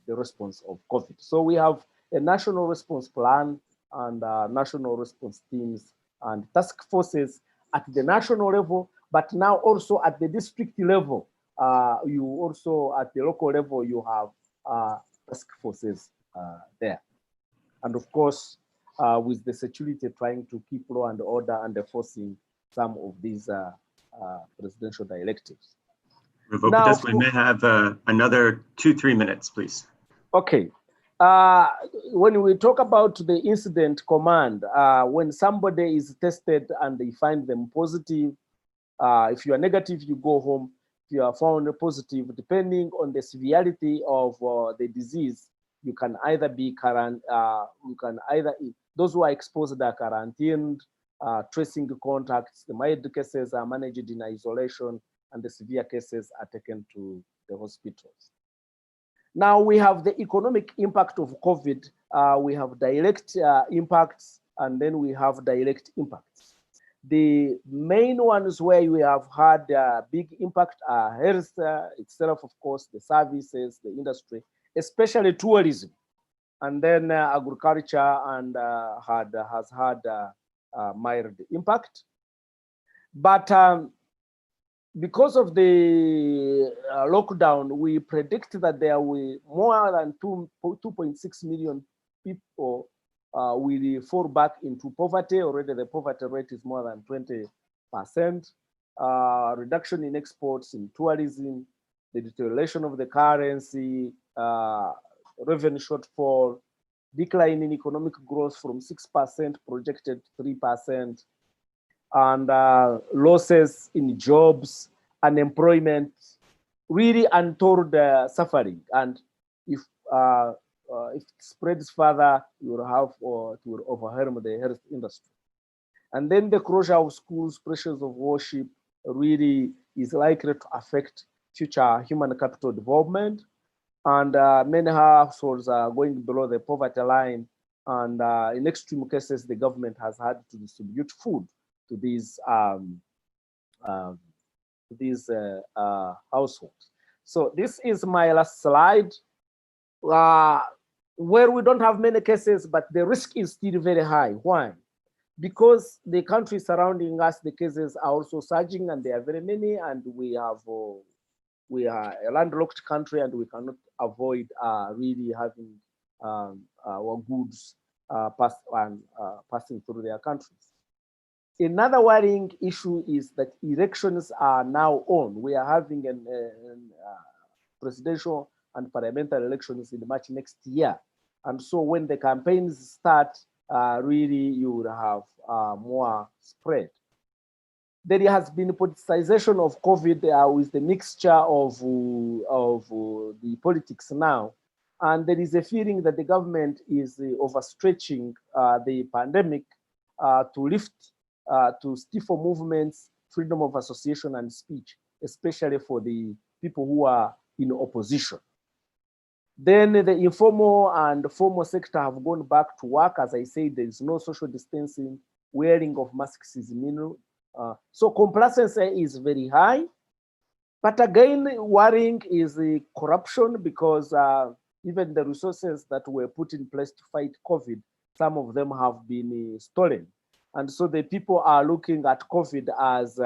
the response of COVID. So we have a national response plan and national response teams and task forces at the national level, but now also at the district level. You also at the local level, you have task forces there. And of course, with the security trying to keep law and order and enforcing some of these presidential directives. Revocatus, we may have another 2-3 minutes, please. Okay. When we talk about the incident command, when somebody is tested and they find them positive, if you are negative, you go home. If you are found positive, depending on the severity of the disease, you can either be those who are exposed are quarantined, tracing contacts. The mild cases are managed in isolation, and the severe cases are taken to the hospitals. Now we have the economic impact of COVID. We have direct impacts, and then we have direct impacts. The main ones where we have had big impact are health itself, of course, the services, the industry, especially tourism, and then agriculture, and has had mild impact. But because of the lockdown, we predict that there will more than 2.6 million people will fall back into poverty. Already the poverty rate is more than 20%. Reduction in exports, in tourism, the deterioration of the currency, revenue shortfall, decline in economic growth from 6% projected 3%, and losses in jobs, unemployment, really untold suffering. And if it spreads further, you will have it will overwhelm the health industry. And then the closure of schools, pressures of worship, really is likely to affect future human capital development. And many households are going below the poverty line. And in extreme cases, the government has had to distribute food to these households. So this is my last slide, where we don't have many cases, but the risk is still very high. Why? Because the countries surrounding us, the cases are also surging, and there are very many, and we are a landlocked country, and we cannot avoid really having our goods passing through their countries. Another worrying issue is that elections are now on. We are having presidential and parliamentary elections in March next year. And so when the campaigns start, really you will have more spread. There has been politicization of COVID with the mixture of the politics now. And there is a feeling that the government is overstretching the pandemic to lift to stifle movements, freedom of association and speech, especially for the people who are in opposition. Then the informal and formal sector have gone back to work. As I said, there is no social distancing, wearing of masks is minimal. So complacency is very high. But again, worrying is the corruption, because even the resources that were put in place to fight COVID, some of them have been stolen. And so the people are looking at COVID as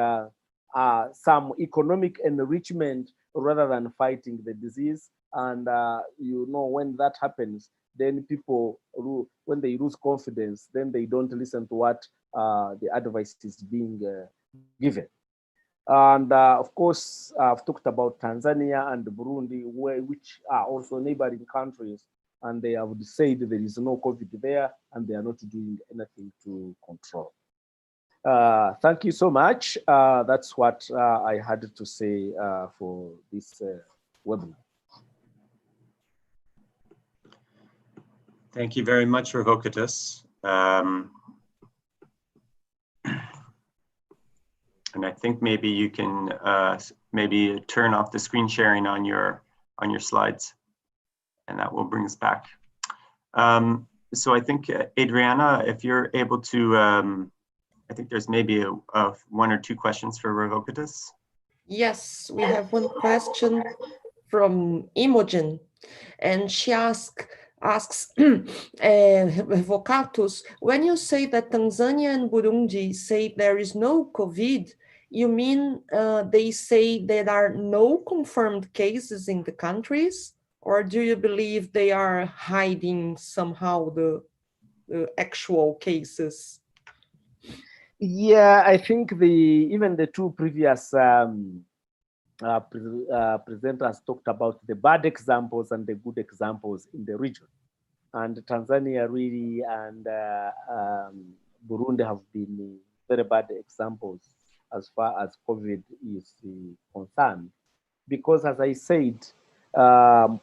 some economic enrichment rather than fighting the disease. And when that happens, then people, when they lose confidence, then they don't listen to what the advice is being given. And of course, I've talked about Tanzania and Burundi, which are also neighboring countries, and they have said there is no COVID there, and they are not doing anything to control. Thank you so much. That's what I had to say for this webinar. Thank you very much, Revocatus. And I think maybe you can maybe turn off the screen sharing on your slides, and that will bring us back. So I think Adriana, if you're able to, I think there's maybe one or two questions for Revocatus. Yes, we have one question from Imogen, and she asks, Revocatus, when you say that Tanzania and Burundi say there is no COVID, you mean they say there are no confirmed cases in the countries, or do you believe they are hiding somehow the actual cases? Yeah, I think even the two previous presenters talked about the bad examples and the good examples in the region. And Tanzania really and Burundi have been very bad examples as far as COVID is concerned. Because as I said,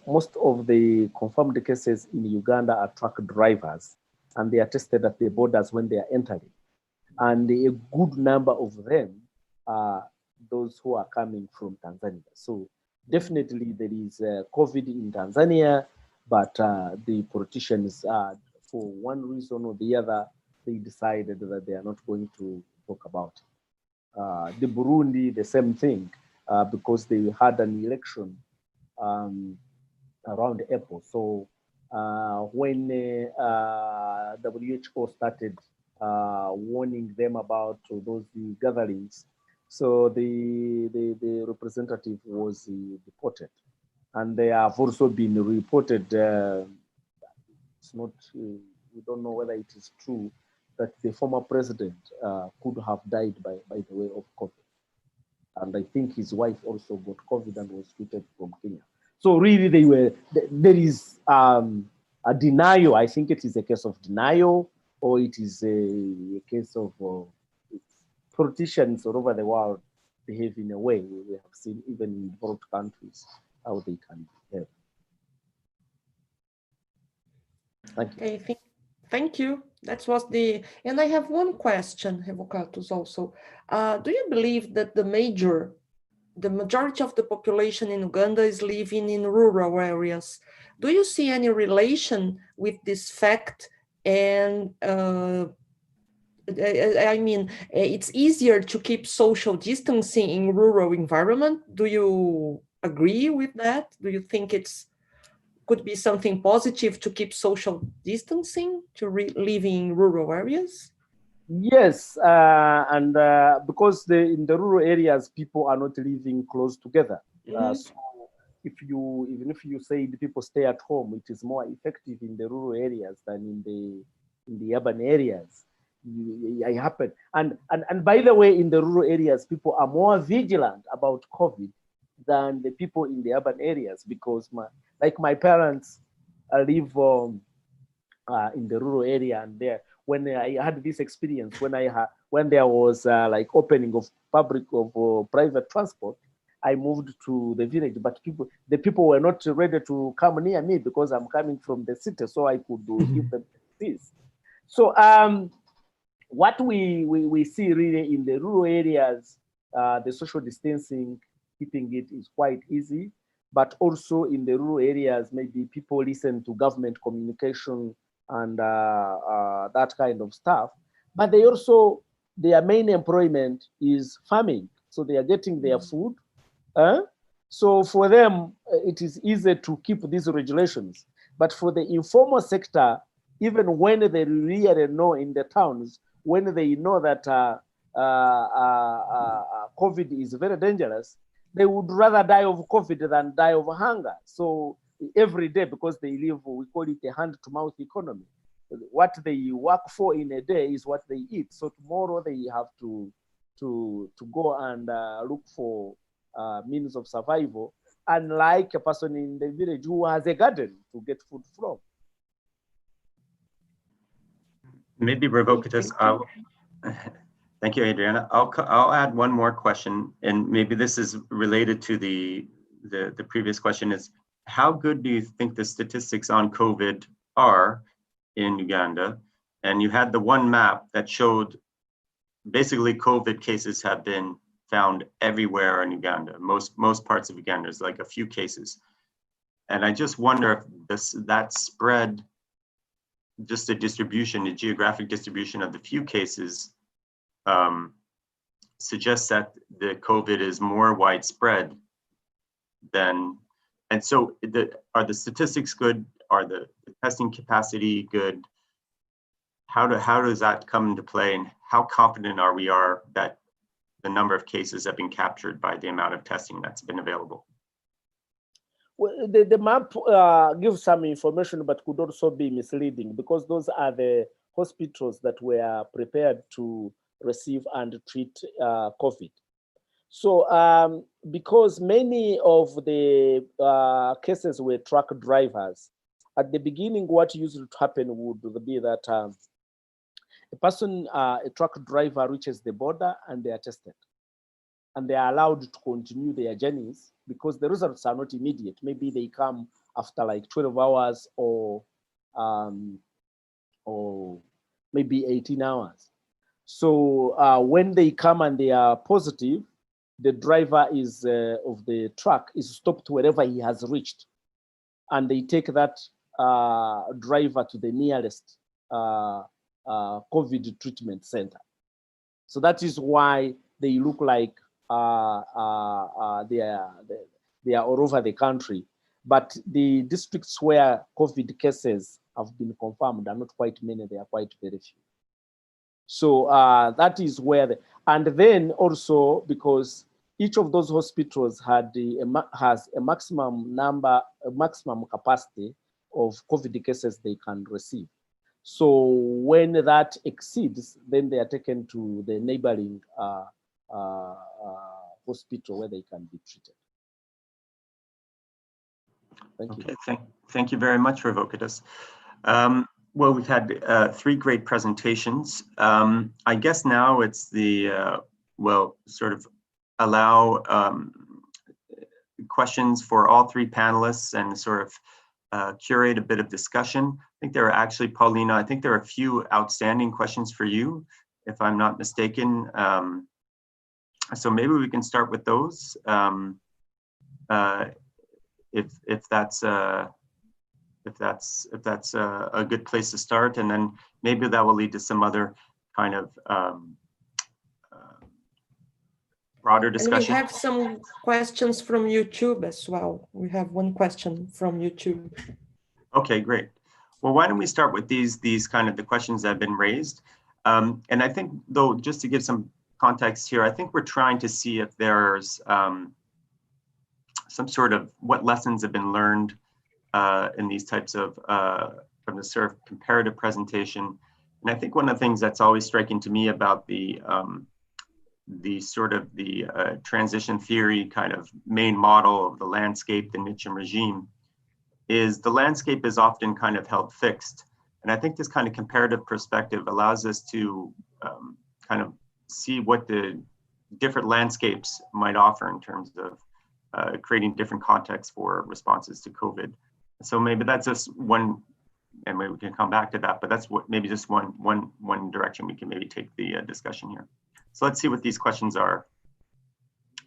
most of the confirmed cases in Uganda are truck drivers, and they are tested at the borders when they are entering. And a good number of them are those who are coming from Tanzania. So definitely there is COVID in Tanzania, but the politicians, for one reason or the other, they decided that they are not going to talk about it. The Burundi, the same thing, because they had an election around April. So when WHO started warning them about those gatherings, so the representative was deported, and they have also been reported. It's not. We don't know whether it is true that the former president could have died by the way of COVID, and I think his wife also got COVID and was treated from Kenya. So really, there is a denial. I think it is a case of denial, or it is a case of politicians all over the world behave in a way we have seen even in developed countries how they can behave. Thank you. Okay, thank you. That was and I have one question, Revocatus, also. Do you believe that the majority of the population in Uganda is living in rural areas? Do you see any relation with this fact? And I mean, it's easier to keep social distancing in rural environment. Do you agree with that? Do you think could be something positive to keep social distancing to live in rural areas? Yes, and because in the rural areas, people are not living close together. So even if you say the people stay at home, it is more effective in the rural areas than in the urban areas. It happened. And by the way, in the rural areas, people are more vigilant about COVID than the people in the urban areas, because my parents live in the rural area, and when I had this experience, when there was like opening of public or private transport, I moved to the village, but the people were not ready to come near me because I'm coming from the city, so I could give them peace. So what we see really in the rural areas, the social distancing, keeping it is quite easy, but also in the rural areas, maybe people listen to government communication and that kind of stuff, but their main employment is farming, so they are getting their food. So for them, it is easy to keep these regulations. But for the informal sector, even when they really know in the towns, when they know that COVID is very dangerous, they would rather die of COVID than die of hunger. So every day, because they live, we call it a hand-to-mouth economy. What they work for in a day is what they eat. So tomorrow they have to go and look for means of survival, unlike a person in the village who has a garden to get food from. Maybe Revocatus, Thank you, Adriana. I'll add one more question, and maybe this is related to the previous question, is how good do you think the statistics on COVID are in Uganda? And you had the one map that showed basically COVID cases have been found everywhere in Uganda. Most parts of Uganda, there's like a few cases. And I just wonder if that spread, just the distribution, the geographic distribution of the few cases suggests that the COVID is more widespread than, and so are the statistics good? Are the testing capacity good? How does that come into play, and how confident are we that the number of cases have been captured by the amount of testing that's been available? Well, the map gives some information, but could also be misleading, because those are the hospitals that were prepared to receive and treat COVID. So because many of the cases were truck drivers, at the beginning, what used to happen would be that a truck driver reaches the border and they are tested. And they are allowed to continue their journeys because the results are not immediate. Maybe they come after like 12 hours or maybe 18 hours. So when they come and they are positive, the driver of the truck is stopped wherever he has reached. And they take that driver to the nearest COVID treatment center. So that is why they look like they are all over the country. But the districts where COVID cases have been confirmed are not quite many, they are quite very few. So that is where, and then also because each of those hospitals has a maximum capacity of COVID cases they can receive. So when that exceeds, then they are taken to the neighboring hospital where they can be treated. Thank you. Okay, thank you very much, Revocatus. Well, we've had 3 great presentations. I guess now it's the, well, sort of allow questions for all 3 panelists and sort of curate a bit of discussion. I think there are actually, Paulina, I think there are a few outstanding questions for you, if I'm not mistaken. So maybe we can start with those, if that's a good place to start, and then maybe that will lead to some other kind of broader discussion. And we have some questions from YouTube as well. We have one question from YouTube. Okay, great. Well, why don't we start with these kind of the questions that have been raised. And I think, though, just to give some context here, I think we're trying to see if there's some sort of what lessons have been learned in these types of, from the sort of comparative presentation. And I think one of the things that's always striking to me about the sort of the transition theory kind of main model of the landscape, the niche and regime, is the landscape is often kind of held fixed. And I think this kind of comparative perspective allows us to kind of see what the different landscapes might offer in terms of creating different contexts for responses to COVID. So maybe that's just one, and maybe we can come back to that, but that's what maybe just one direction we can maybe take the discussion here. So let's see what these questions are.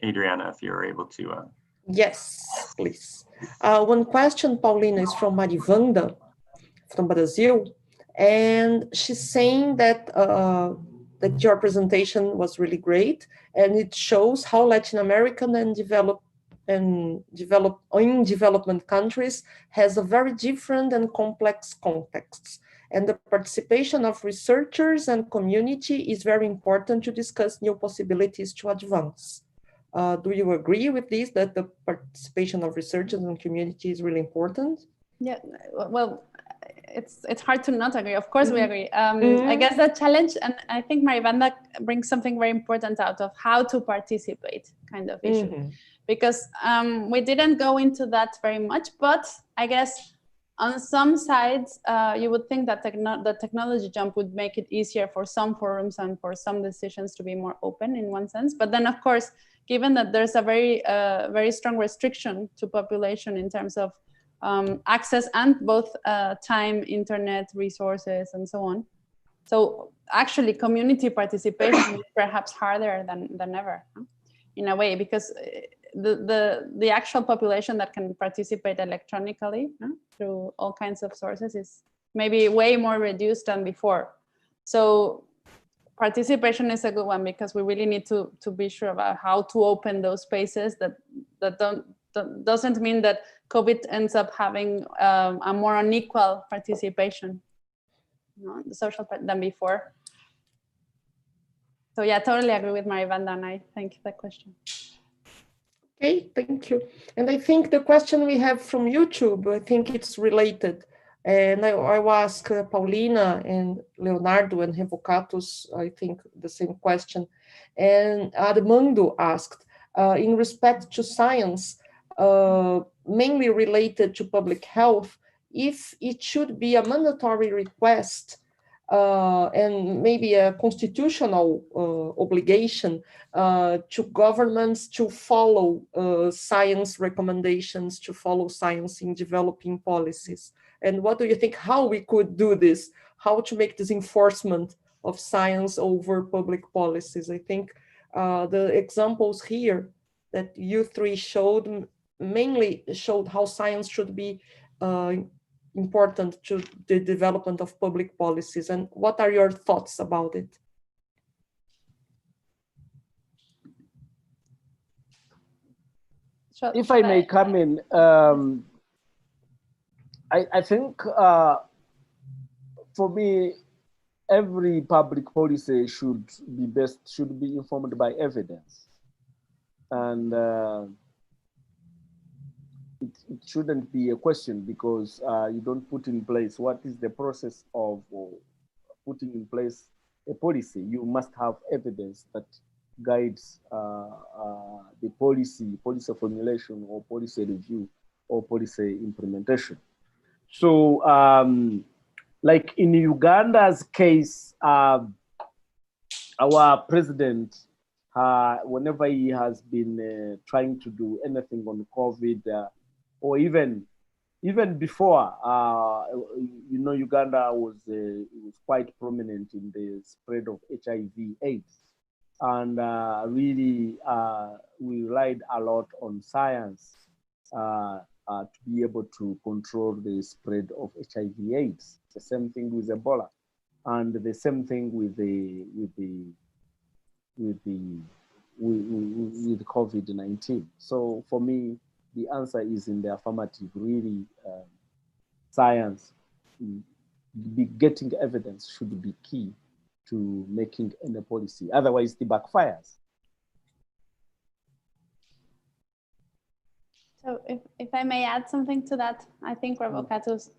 Adriana, if you're able to. Yes, please. One question, Paulina, is from Marivanda, from Brazil, and she's saying that that your presentation was really great, and it shows how Latin American and development countries has a very different and complex contexts. And the participation of researchers and community is very important to discuss new possibilities to advance. Do you agree with this, that the participation of researchers and community is really important? Yeah, well, it's hard to not agree. Of course, we agree. I guess the challenge, and I think Marivanda brings something very important out of how to participate kind of issue. Because we didn't go into that very much, but I guess on some sides, you would think that the technology jump would make it easier for some forums and for some decisions to be more open in one sense. But then, of course, given that there's a very strong restriction to population in terms of access and both time, internet, resources, and so on. So actually, community participation is perhaps harder than ever, huh? In a way, because the actual population that can participate electronically, huh, through all kinds of sources is maybe way more reduced than before. So participation is a good one, because we really need to be sure about how to open those spaces that doesn't mean that COVID ends up having a more unequal participation, you know, the social part than before. So yeah, totally agree with Maribanda, and I thank you for that question. Okay, thank you. And I think the question we have from YouTube, I think it's related. And I will ask Paulina and Leonardo and Revocatus, I think the same question. And Armando asked, in respect to science, mainly related to public health, if it should be a mandatory request and maybe a constitutional obligation to governments to follow science recommendations, to follow science in developing policies. And what do you think, how we could do this, how to make this enforcement of science over public policies? I think the examples here that you three showed mainly showed how science should be important to the development of public policies. And what are your thoughts about it? If I may come in, I think for me, every public policy should be informed by evidence, and it shouldn't be a question because you don't put in place what is the process of putting in place a policy. You must have evidence that guides the policy formulation or policy review or policy implementation. So like in Uganda's case, our president, whenever he has been trying to do anything on COVID, or even before, you know, Uganda was quite prominent in the spread of HIV/AIDS, and really we relied a lot on science to be able to control the spread of HIV/AIDS. The same thing with Ebola, and the same thing with COVID-19. So for me, the answer is in the affirmative. Really, science, getting evidence should be key to making any policy. Otherwise, it backfires. So if I may add something to that, I think Revocatus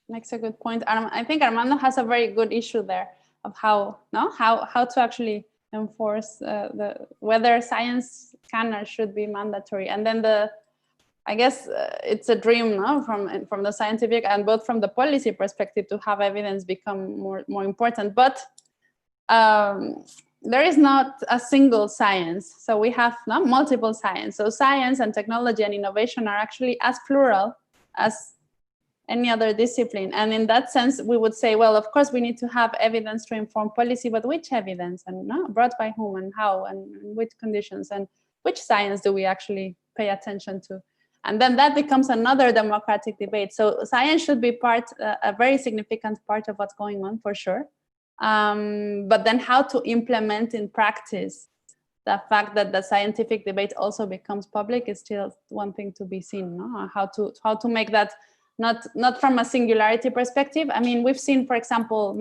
makes a good point. I think Armando has a very good issue there of how to actually enforce whether science can or should be mandatory. And then I guess it's a dream, no, from the scientific and both from the policy perspective to have evidence become more important. But there is not a single science. So we have multiple science. So science and technology and innovation are actually as plural as any other discipline. And in that sense, we would say, well, of course, we need to have evidence to inform policy, but which evidence, and brought by whom and how and in which conditions, and which science do we actually pay attention to? And then that becomes another democratic debate. So science should be a very significant part of what's going on, for sure. But then how to implement in practice the fact that the scientific debate also becomes public is still one thing to be seen. No? How to make that not from a singularity perspective. I mean, we've seen, for example,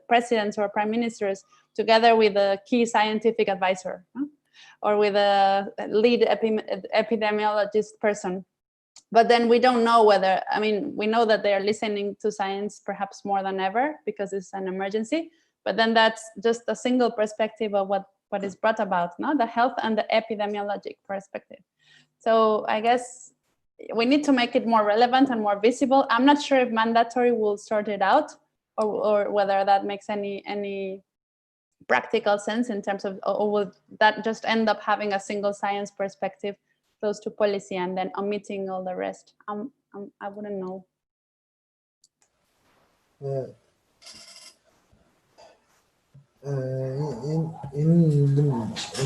presidents or prime ministers together with a key scientific advisor, or with a lead epidemiologist person. But then we don't know whether, I mean, we know that they are listening to science perhaps more than ever because it's an emergency, but then that's just a single perspective of what is brought about, the health and the epidemiologic perspective. So I guess we need to make it more relevant and more visible. I'm not sure if mandatory will sort it out, or whether that makes any practical sense in terms of, or will that just end up having a single science perspective close to policy and then omitting all the rest? I wouldn't know. In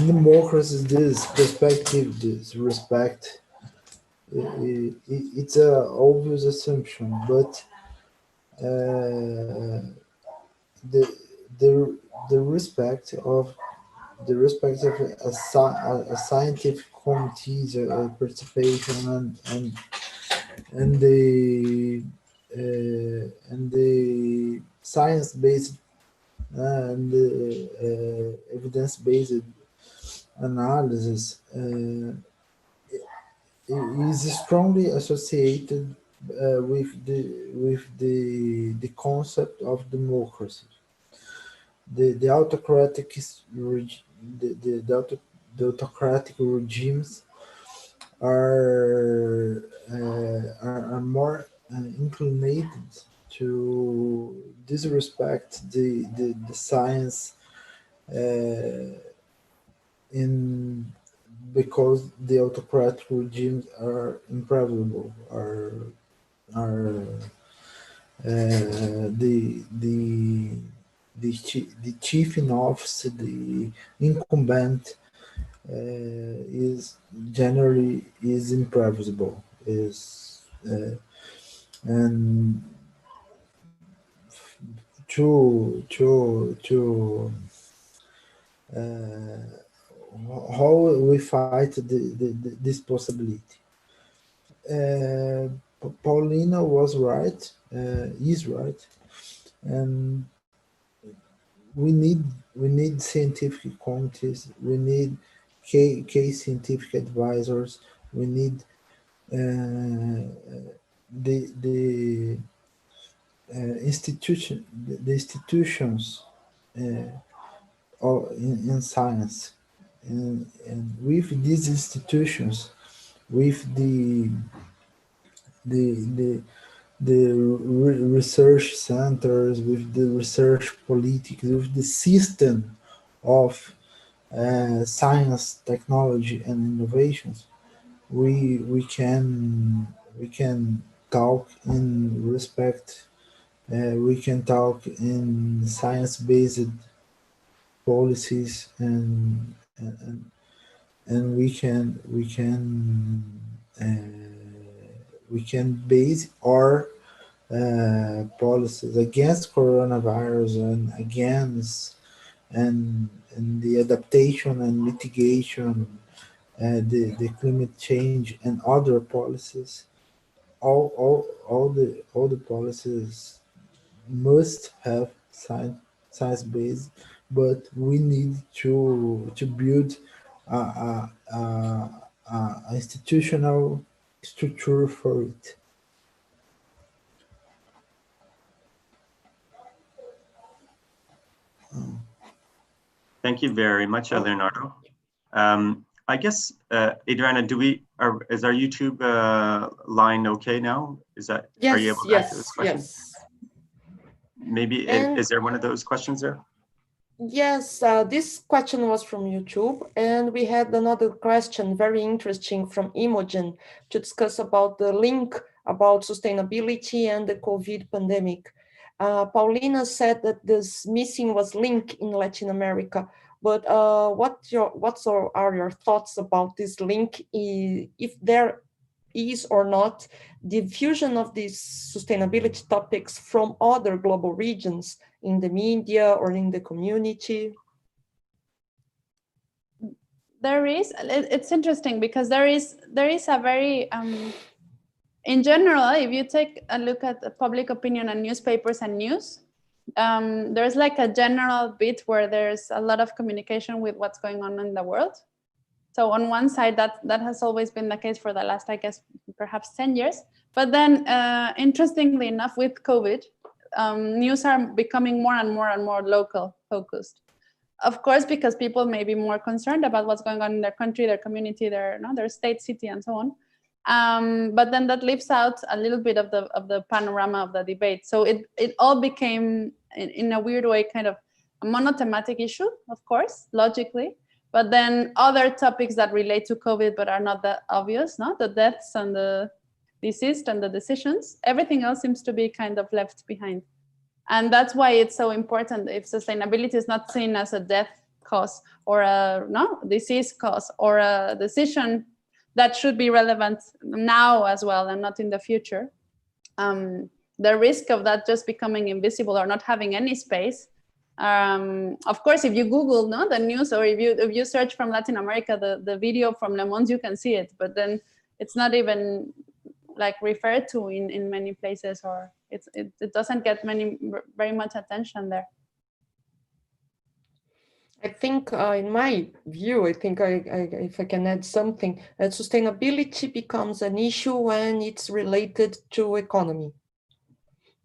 democracy, this perspective, this respect, it's a obvious assumption, but the respect of a scientific committee's participation and the science-based and the evidence-based analysis is strongly associated with the concept of democracy. The autocratic the autocratic regimes are more inclined to disrespect the science because the autocratic regimes are improbable, are the chief in office, the incumbent, is generally is imprevisible, and to how we fight this possibility. Paulina was right, is right, and we need scientific committees, we need case scientific advisors, we need the institutions in science, and with these institutions, with the research centers, with the research politics, with the system of science, technology, and innovations, we can talk in respect. We can talk in science-based policies, and we can base our policies against coronavirus and against and the adaptation and mitigation, the climate change and other policies. All the policies must have science based, but we need to build a institutional structure for it. Thank you very much, Leonardo. I guess, Adriana, is our YouTube line okay now? Are you able to answer this question? Yes. Maybe, is there one of those questions there? Yes, this question was from YouTube, and we had another question, very interesting, from Imogen, to discuss about the link about sustainability and the COVID pandemic. Paulina said that this missing was link in Latin America, but what are your thoughts about this link, if there is or not the fusion of these sustainability topics from other global regions in the media or in the community? There is, it's interesting because there is a very, in general, if you take a look at the public opinion and newspapers and news, there's like a general bit where there's a lot of communication with what's going on in the world. So on one side, that has always been the case for the last, I guess, perhaps 10 years. But then, interestingly enough, with COVID, news are becoming more and more local focused. Of course, because people may be more concerned about what's going on in their country, their community, their state, city, and so on. But then that leaves out a little bit of the panorama of the debate. So it all became, in a weird way, kind of a monothematic issue, of course, logically. But then other topics that relate to COVID but are not that obvious, no? The deaths and the deceased and the decisions, everything else seems to be kind of left behind. And that's why it's so important if sustainability is not seen as a death cause or a disease cause or a decision that should be relevant now as well and not in the future. The risk of that just becoming invisible or not having any space. Of course, if you Google the news, or if you search from Latin America, the video from Le Monde, you can see it, but then it's not even like referred to in many places, or it doesn't get very much attention there. I think, in my view, I think if I can add something, sustainability becomes an issue when it's related to economy.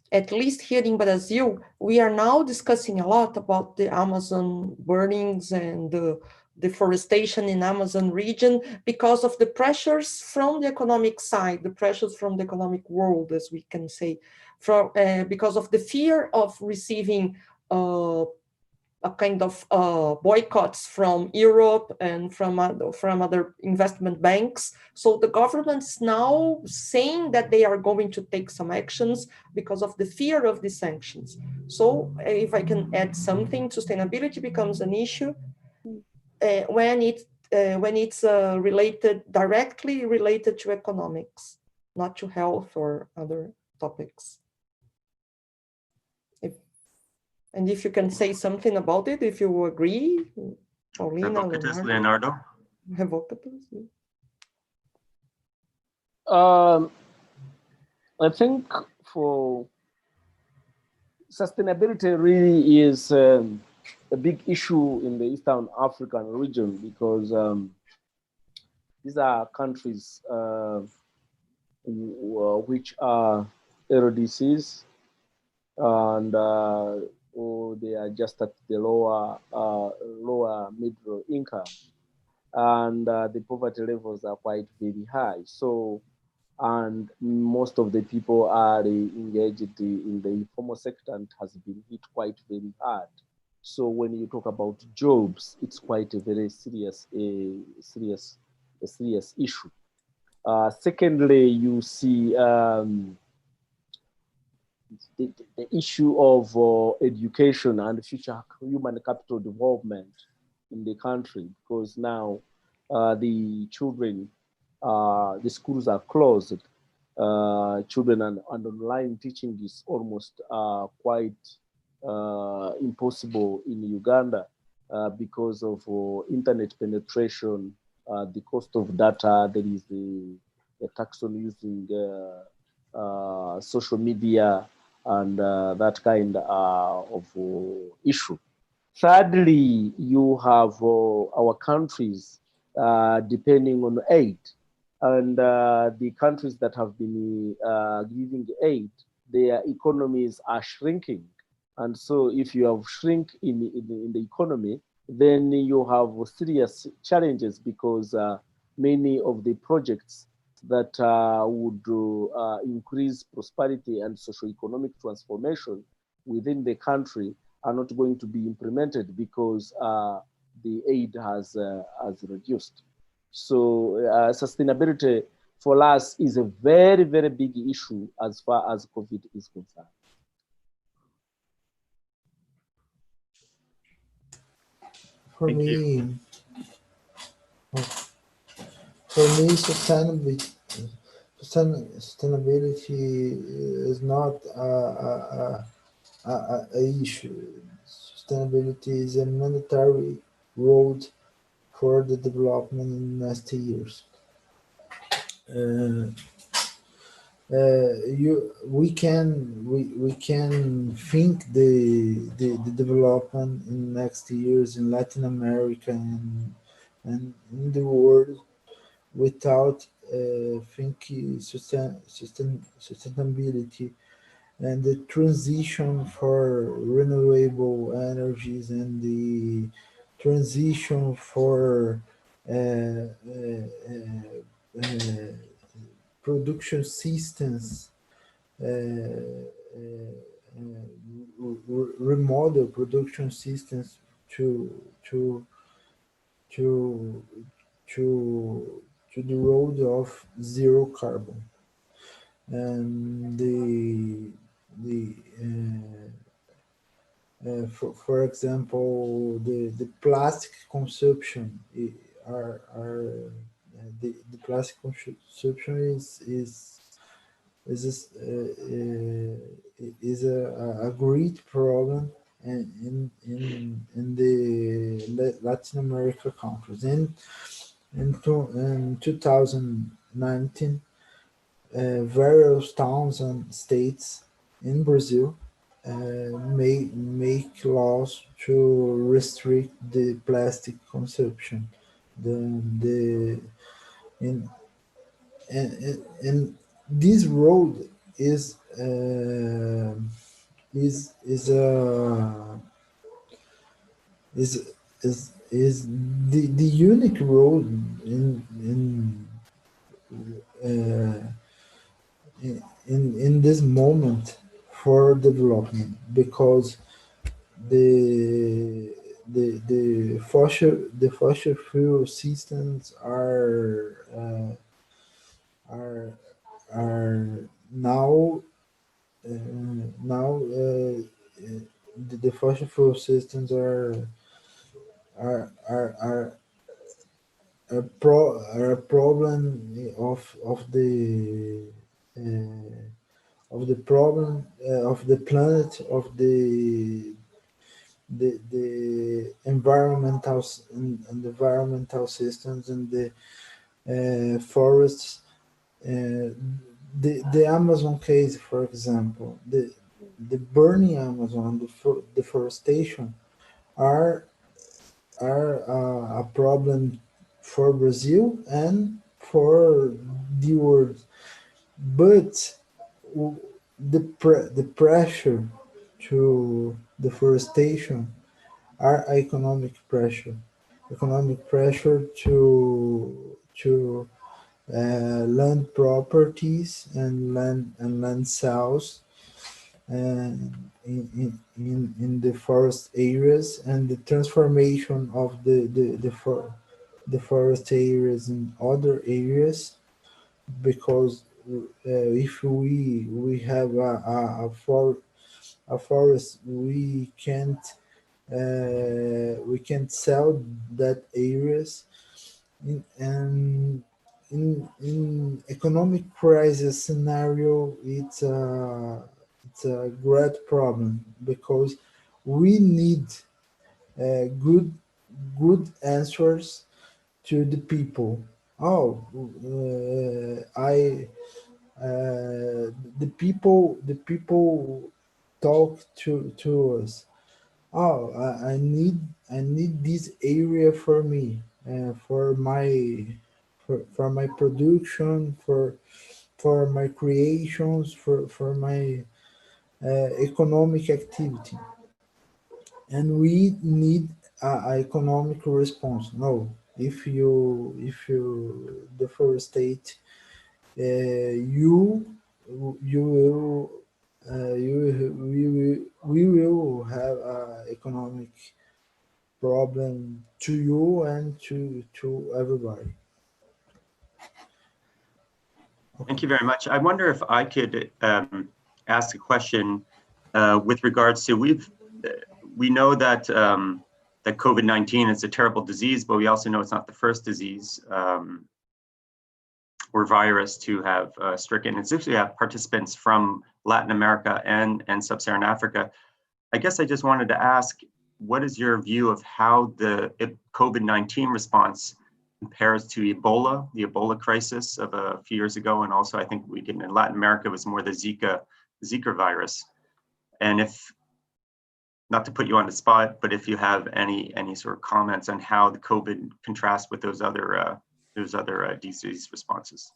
At least here in Brazil, we are now discussing a lot about the Amazon burnings and the deforestation in Amazon region because of the pressures from the economic side, the pressures from the economic world, as we can say, because of the fear of receiving a kind of boycotts from Europe and from other investment banks. So the government is now saying that they are going to take some actions because of the fear of the sanctions. So if I can add something, sustainability becomes an issue when it's directly related to economics, not to health or other topics. And if you can say something about it, if you agree, Paulina, Leonardo. I think for sustainability really is a big issue in the Eastern African region, because these are countries which are LDCs, and or they are just at the lower middle income, and the poverty levels are quite very high. So, and most of the people are engaged in the informal sector and has been hit quite very hard. So when you talk about jobs, it's quite a very serious issue. Secondly, you see the issue of education and future human capital development in the country, because now the children, the schools are closed. Children and online teaching is almost quite impossible in Uganda because of internet penetration, the cost of data. There is a tax on using social media and that kind of issue. Thirdly, you have our countries depending on aid, and the countries that have been giving aid, their economies are shrinking. And so if you have shrink in the economy, then you have serious challenges, because many of the projects that would increase prosperity and socio-economic transformation within the country are not going to be implemented because the aid has reduced. So sustainability for us is a very, very big issue as far as COVID is concerned. For me, sustainability is not a issue. Sustainability is a mandatory road for the development in the next years. We can think the development in next years in Latin America and in the world without thinking sustainability and the transition for renewable energies and the transition for production systems, remodel production systems to to to to the road of zero carbon. And for example, the plastic consumption the plastic consumption is a great problem in the Latin America countries. In 2019, various towns and states in Brazil make laws to restrict the plastic consumption. The in and this road is the unique road uh, in this moment for development, because the fossil fuel systems are now the fossil fuel systems are are a problem of the problem of the planet, of the environmental systems, and the forests. The Amazon case, for example, the burning Amazon, the deforestation are a problem for Brazil and for the world. But the pressure to deforestation are economic pressure to land properties and land sales in the forest areas, and the transformation of the forest areas in other areas. Because if we have a forest, we can't sell that areas and in economic crisis scenario, it's a great problem, because we need good answers to the people. Oh, the people talk to us. Oh, I need this area for me, for my production, for my creations, for my economic activity. And we need a economic response. No, if you deforestate, you will we will have a economic problem to you and to everybody. Thank you very much. I wonder if I could ask a question with regards to we know that that COVID-19 is a terrible disease, but we also know it's not the first disease or virus to have stricken. It's actually have participants from Latin America and Sub-Saharan Africa. I guess I just wanted to ask, what is your view of how the COVID-19 response compares to Ebola, the Ebola crisis of a few years ago, and also I think in Latin America was more the Zika virus. And if, not to put you on the spot, but if you have any sort of comments on how the COVID contrasts with those other disease responses.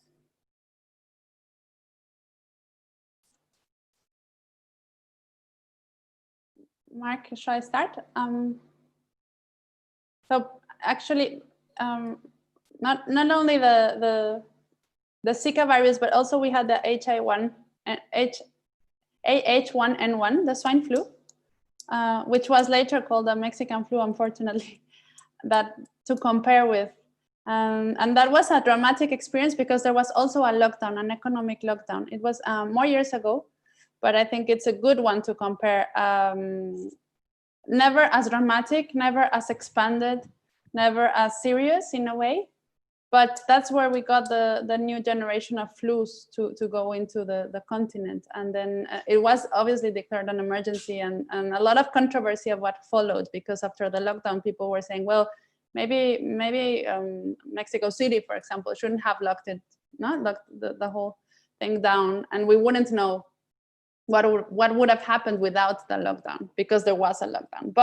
Mark, shall I start? So actually, not only the the Zika virus, but also we had the AH1N1, the swine flu, which was later called the Mexican flu, unfortunately, that to compare with. And that was a dramatic experience because there was also a lockdown, an economic lockdown. It was more years ago, but I think it's a good one to compare. Never as dramatic, never as expanded, never as serious in a way. But that's where we got the new generation of flus to go into the continent. And then it was obviously declared an emergency, and a lot of controversy of what followed, because after the lockdown, people were saying, well, maybe Mexico City, for example, shouldn't have locked the whole thing down, and we wouldn't know what would have happened without the lockdown, because there was a lockdown.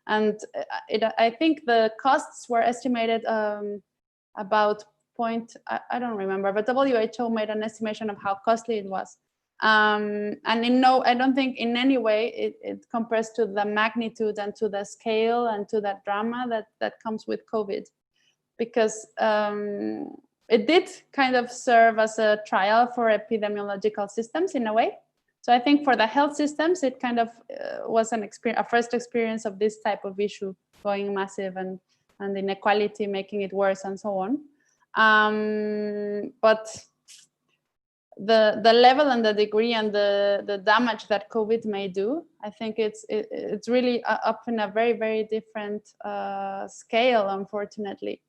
I think the costs were estimated about I don't remember, but WHO made an estimation of how costly it was. And I don't think in any way it compares to the magnitude and to the scale and to that drama that comes with COVID, because it did kind of serve as a trial for epidemiological systems in a way. So I think for the health systems, it kind of was a first experience of this type of issue going massive, and inequality making it worse, and so on. But the level and the degree and the damage that COVID may do, I think it's really up in a very, very different scale, unfortunately,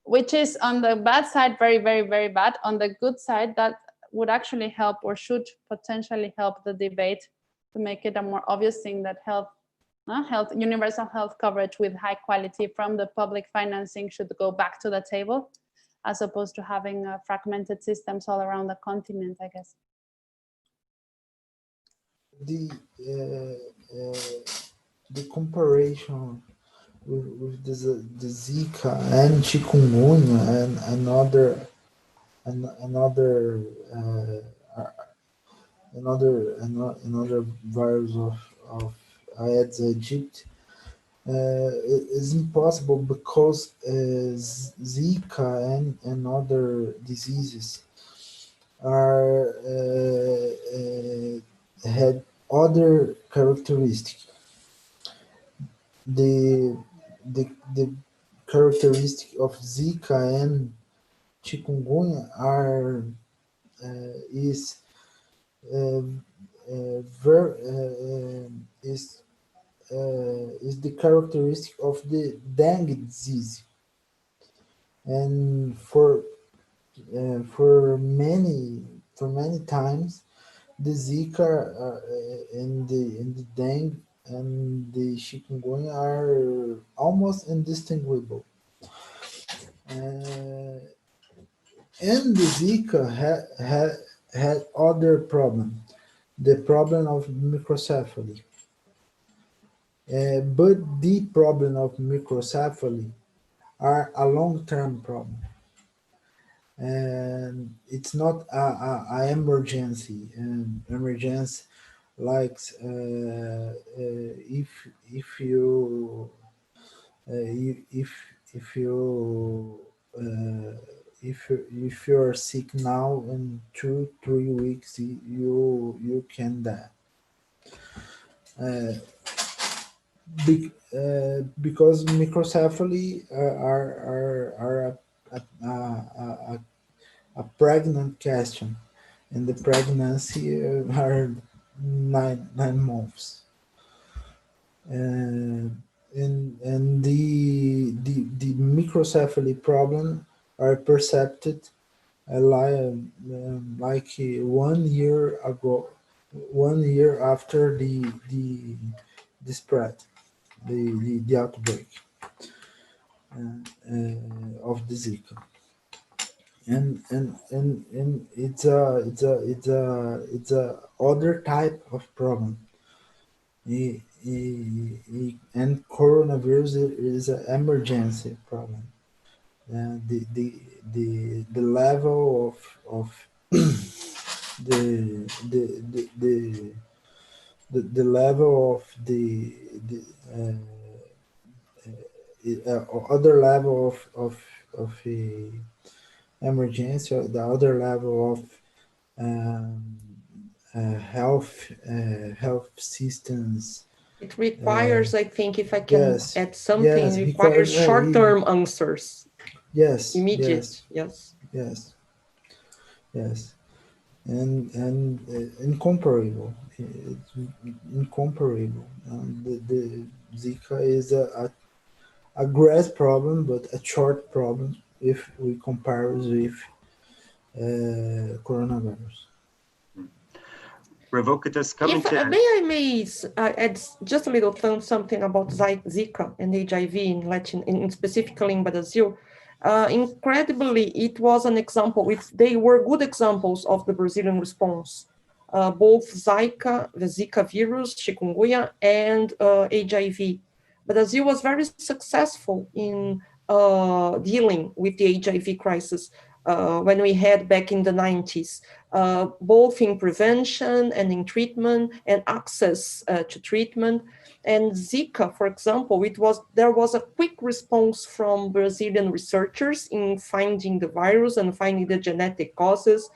which is on the bad side, very, very, very bad. On the good side, that would actually help, or should potentially help, the debate to make it a more obvious thing that universal health coverage with high quality from the public financing should go back to the table, as opposed to having fragmented systems all around the continent, I guess. The comparison with the Zika and chikungunya and another virus of Aedes aegypti is impossible, because Zika and other diseases had other characteristics. The characteristic of Zika and chikungunya is the characteristic of the dengue disease, and for many times the Zika and the dengue and the chikungunya are almost indistinguishable. And the Zika had other problem, the problem of microcephaly. But the problem of microcephaly are a long-term problem, and it's not a emergency. Emergency like if you if you're sick now, in 2-3 weeks you can die. Because microcephaly are a pregnant question, and the pregnancy are 9 months. And the microcephaly problem are perceived like 1 year ago, 1 year after the spread, the outbreak of the Zika. And it's a other type of problem. And coronavirus is an emergency problem. The level of the level of the other level of emergency, or the other level of um, health systems. It requires, I think, if I can Yes, add something, yes, it requires because short-term answers, yes, immediate, yes, yes. yes, yes, and incomparable. It's incomparable. The Zika is a great problem, but a short problem if we compare with coronavirus. Revocatus, coming If to... may add just a little something about Zika and HIV in Latin, specifically in Brazil. Incredibly, it was an example. They were good examples of the Brazilian response. Both the Zika virus, chikungunya, and HIV. Brazil was very successful in dealing with the HIV crisis when we had back in the 90s. Both in prevention and in treatment and access to treatment. And Zika, for example, there was a quick response from Brazilian researchers in finding the virus and finding the genetic causes.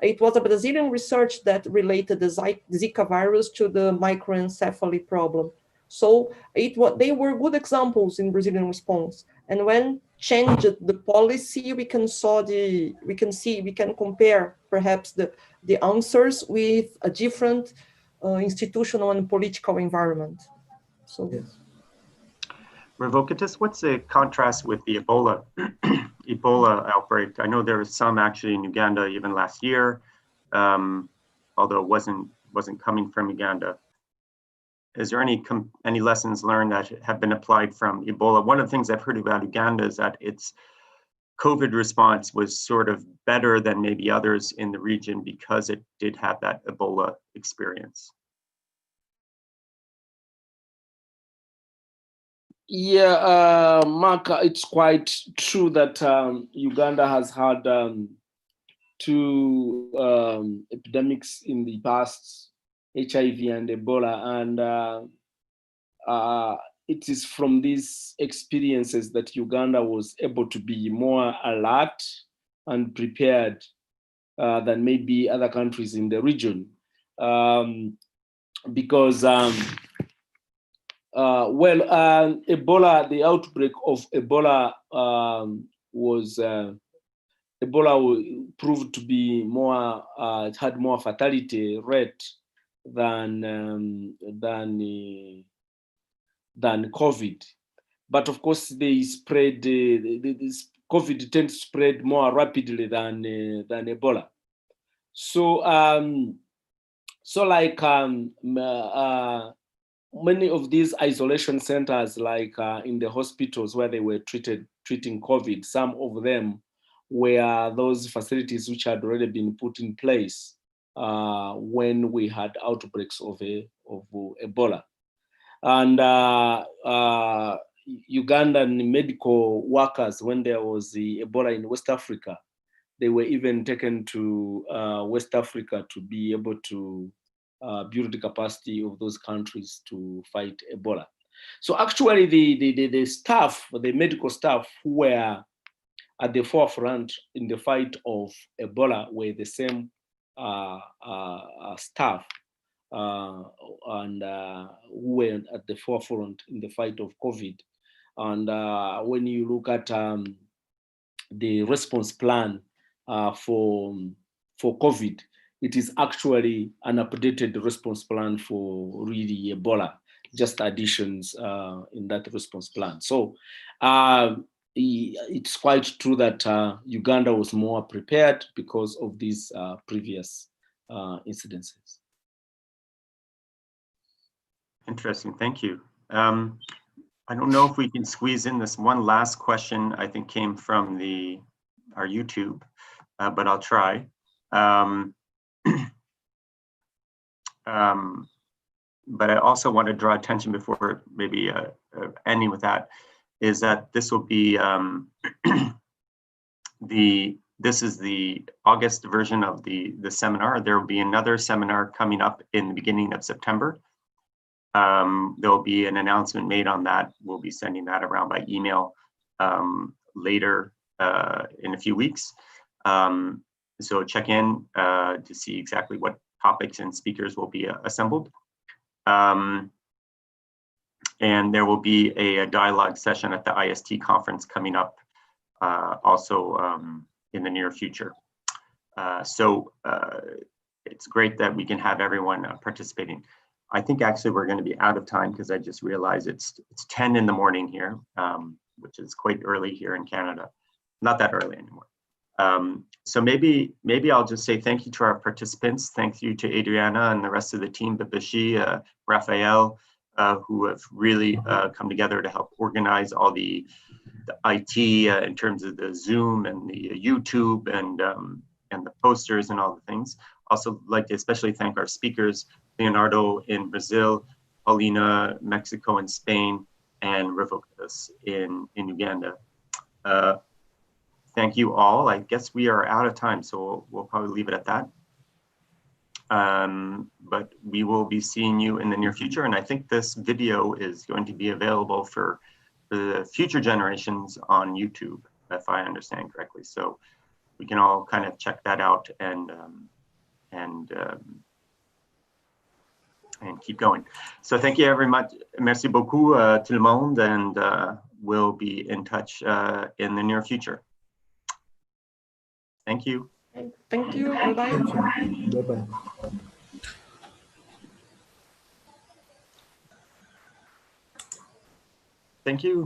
It was a Brazilian research that related the Zika virus to the microencephaly problem. So they were good examples in Brazilian response. And when changed the policy, we can compare perhaps the answers with a different institutional and political environment. So yes. Revocatus, what's the contrast with the Ebola outbreak? I know there was some actually in Uganda even last year, although it wasn't coming from Uganda. Is there any lessons learned that have been applied from Ebola? One of the things I've heard about Uganda is that its COVID response was sort of better than maybe others in the region because it did have that Ebola experience. Yeah, Mark, it's quite true that Uganda has had two epidemics in the past, HIV and Ebola, and it is from these experiences that Uganda was able to be more alert and prepared than maybe other countries in the region. Because Ebola, the outbreak of Ebola Ebola proved to be more, it had more fatality rate than COVID. But of course, they spread, COVID tends to spread more rapidly than Ebola. So, many of these isolation centers, like in the hospitals where they were treating COVID, some of them were those facilities which had already been put in place when we had outbreaks of Ebola. And Ugandan medical workers, when there was the Ebola in West Africa, they were even taken to West Africa to be able to build the capacity of those countries to fight Ebola. So actually the staff, the medical staff who were at the forefront in the fight of Ebola were the same staff and who were at the forefront in the fight of COVID. And when you look at the response plan for COVID, it is actually an updated response plan for really Ebola, just additions in that response plan. So it's quite true that Uganda was more prepared because of these previous incidences. Interesting, thank you. I don't know if we can squeeze in this one last question, I think came from our YouTube, but I'll try. But I also want to draw attention before maybe ending with that, is that this will be this is the August version of the seminar. There will be another seminar coming up in the beginning of September. There'll be an announcement made on that. We'll be sending that around by email later in a few weeks. So check in to see exactly what topics and speakers will be assembled. And there will be a dialogue session at the IST conference coming up also in the near future. So it's great that we can have everyone participating. I think actually we're going to be out of time because I just realized it's 10 in the morning here, which is quite early here in Canada. Not that early anymore. So maybe I'll just say thank you to our participants. Thank you to Adriana and the rest of the team, Babishi, Raphael, who have really come together to help organize all the IT in terms of the Zoom and the YouTube and the posters and all the things. Also like to especially thank our speakers, Leonardo in Brazil, Paulina, Mexico and Spain, and Revocatus in Uganda. Thank you all. I guess we are out of time, so we'll probably leave it at that. But we will be seeing you in the near future. And I think this video is going to be available for the future generations on YouTube, if I understand correctly. So we can all kind of check that out and keep going. So thank you very much. Merci beaucoup tout le monde, and we'll be in touch in the near future. Thank you. Thank you. Bye-bye. Thank you. Bye-bye. Thank you.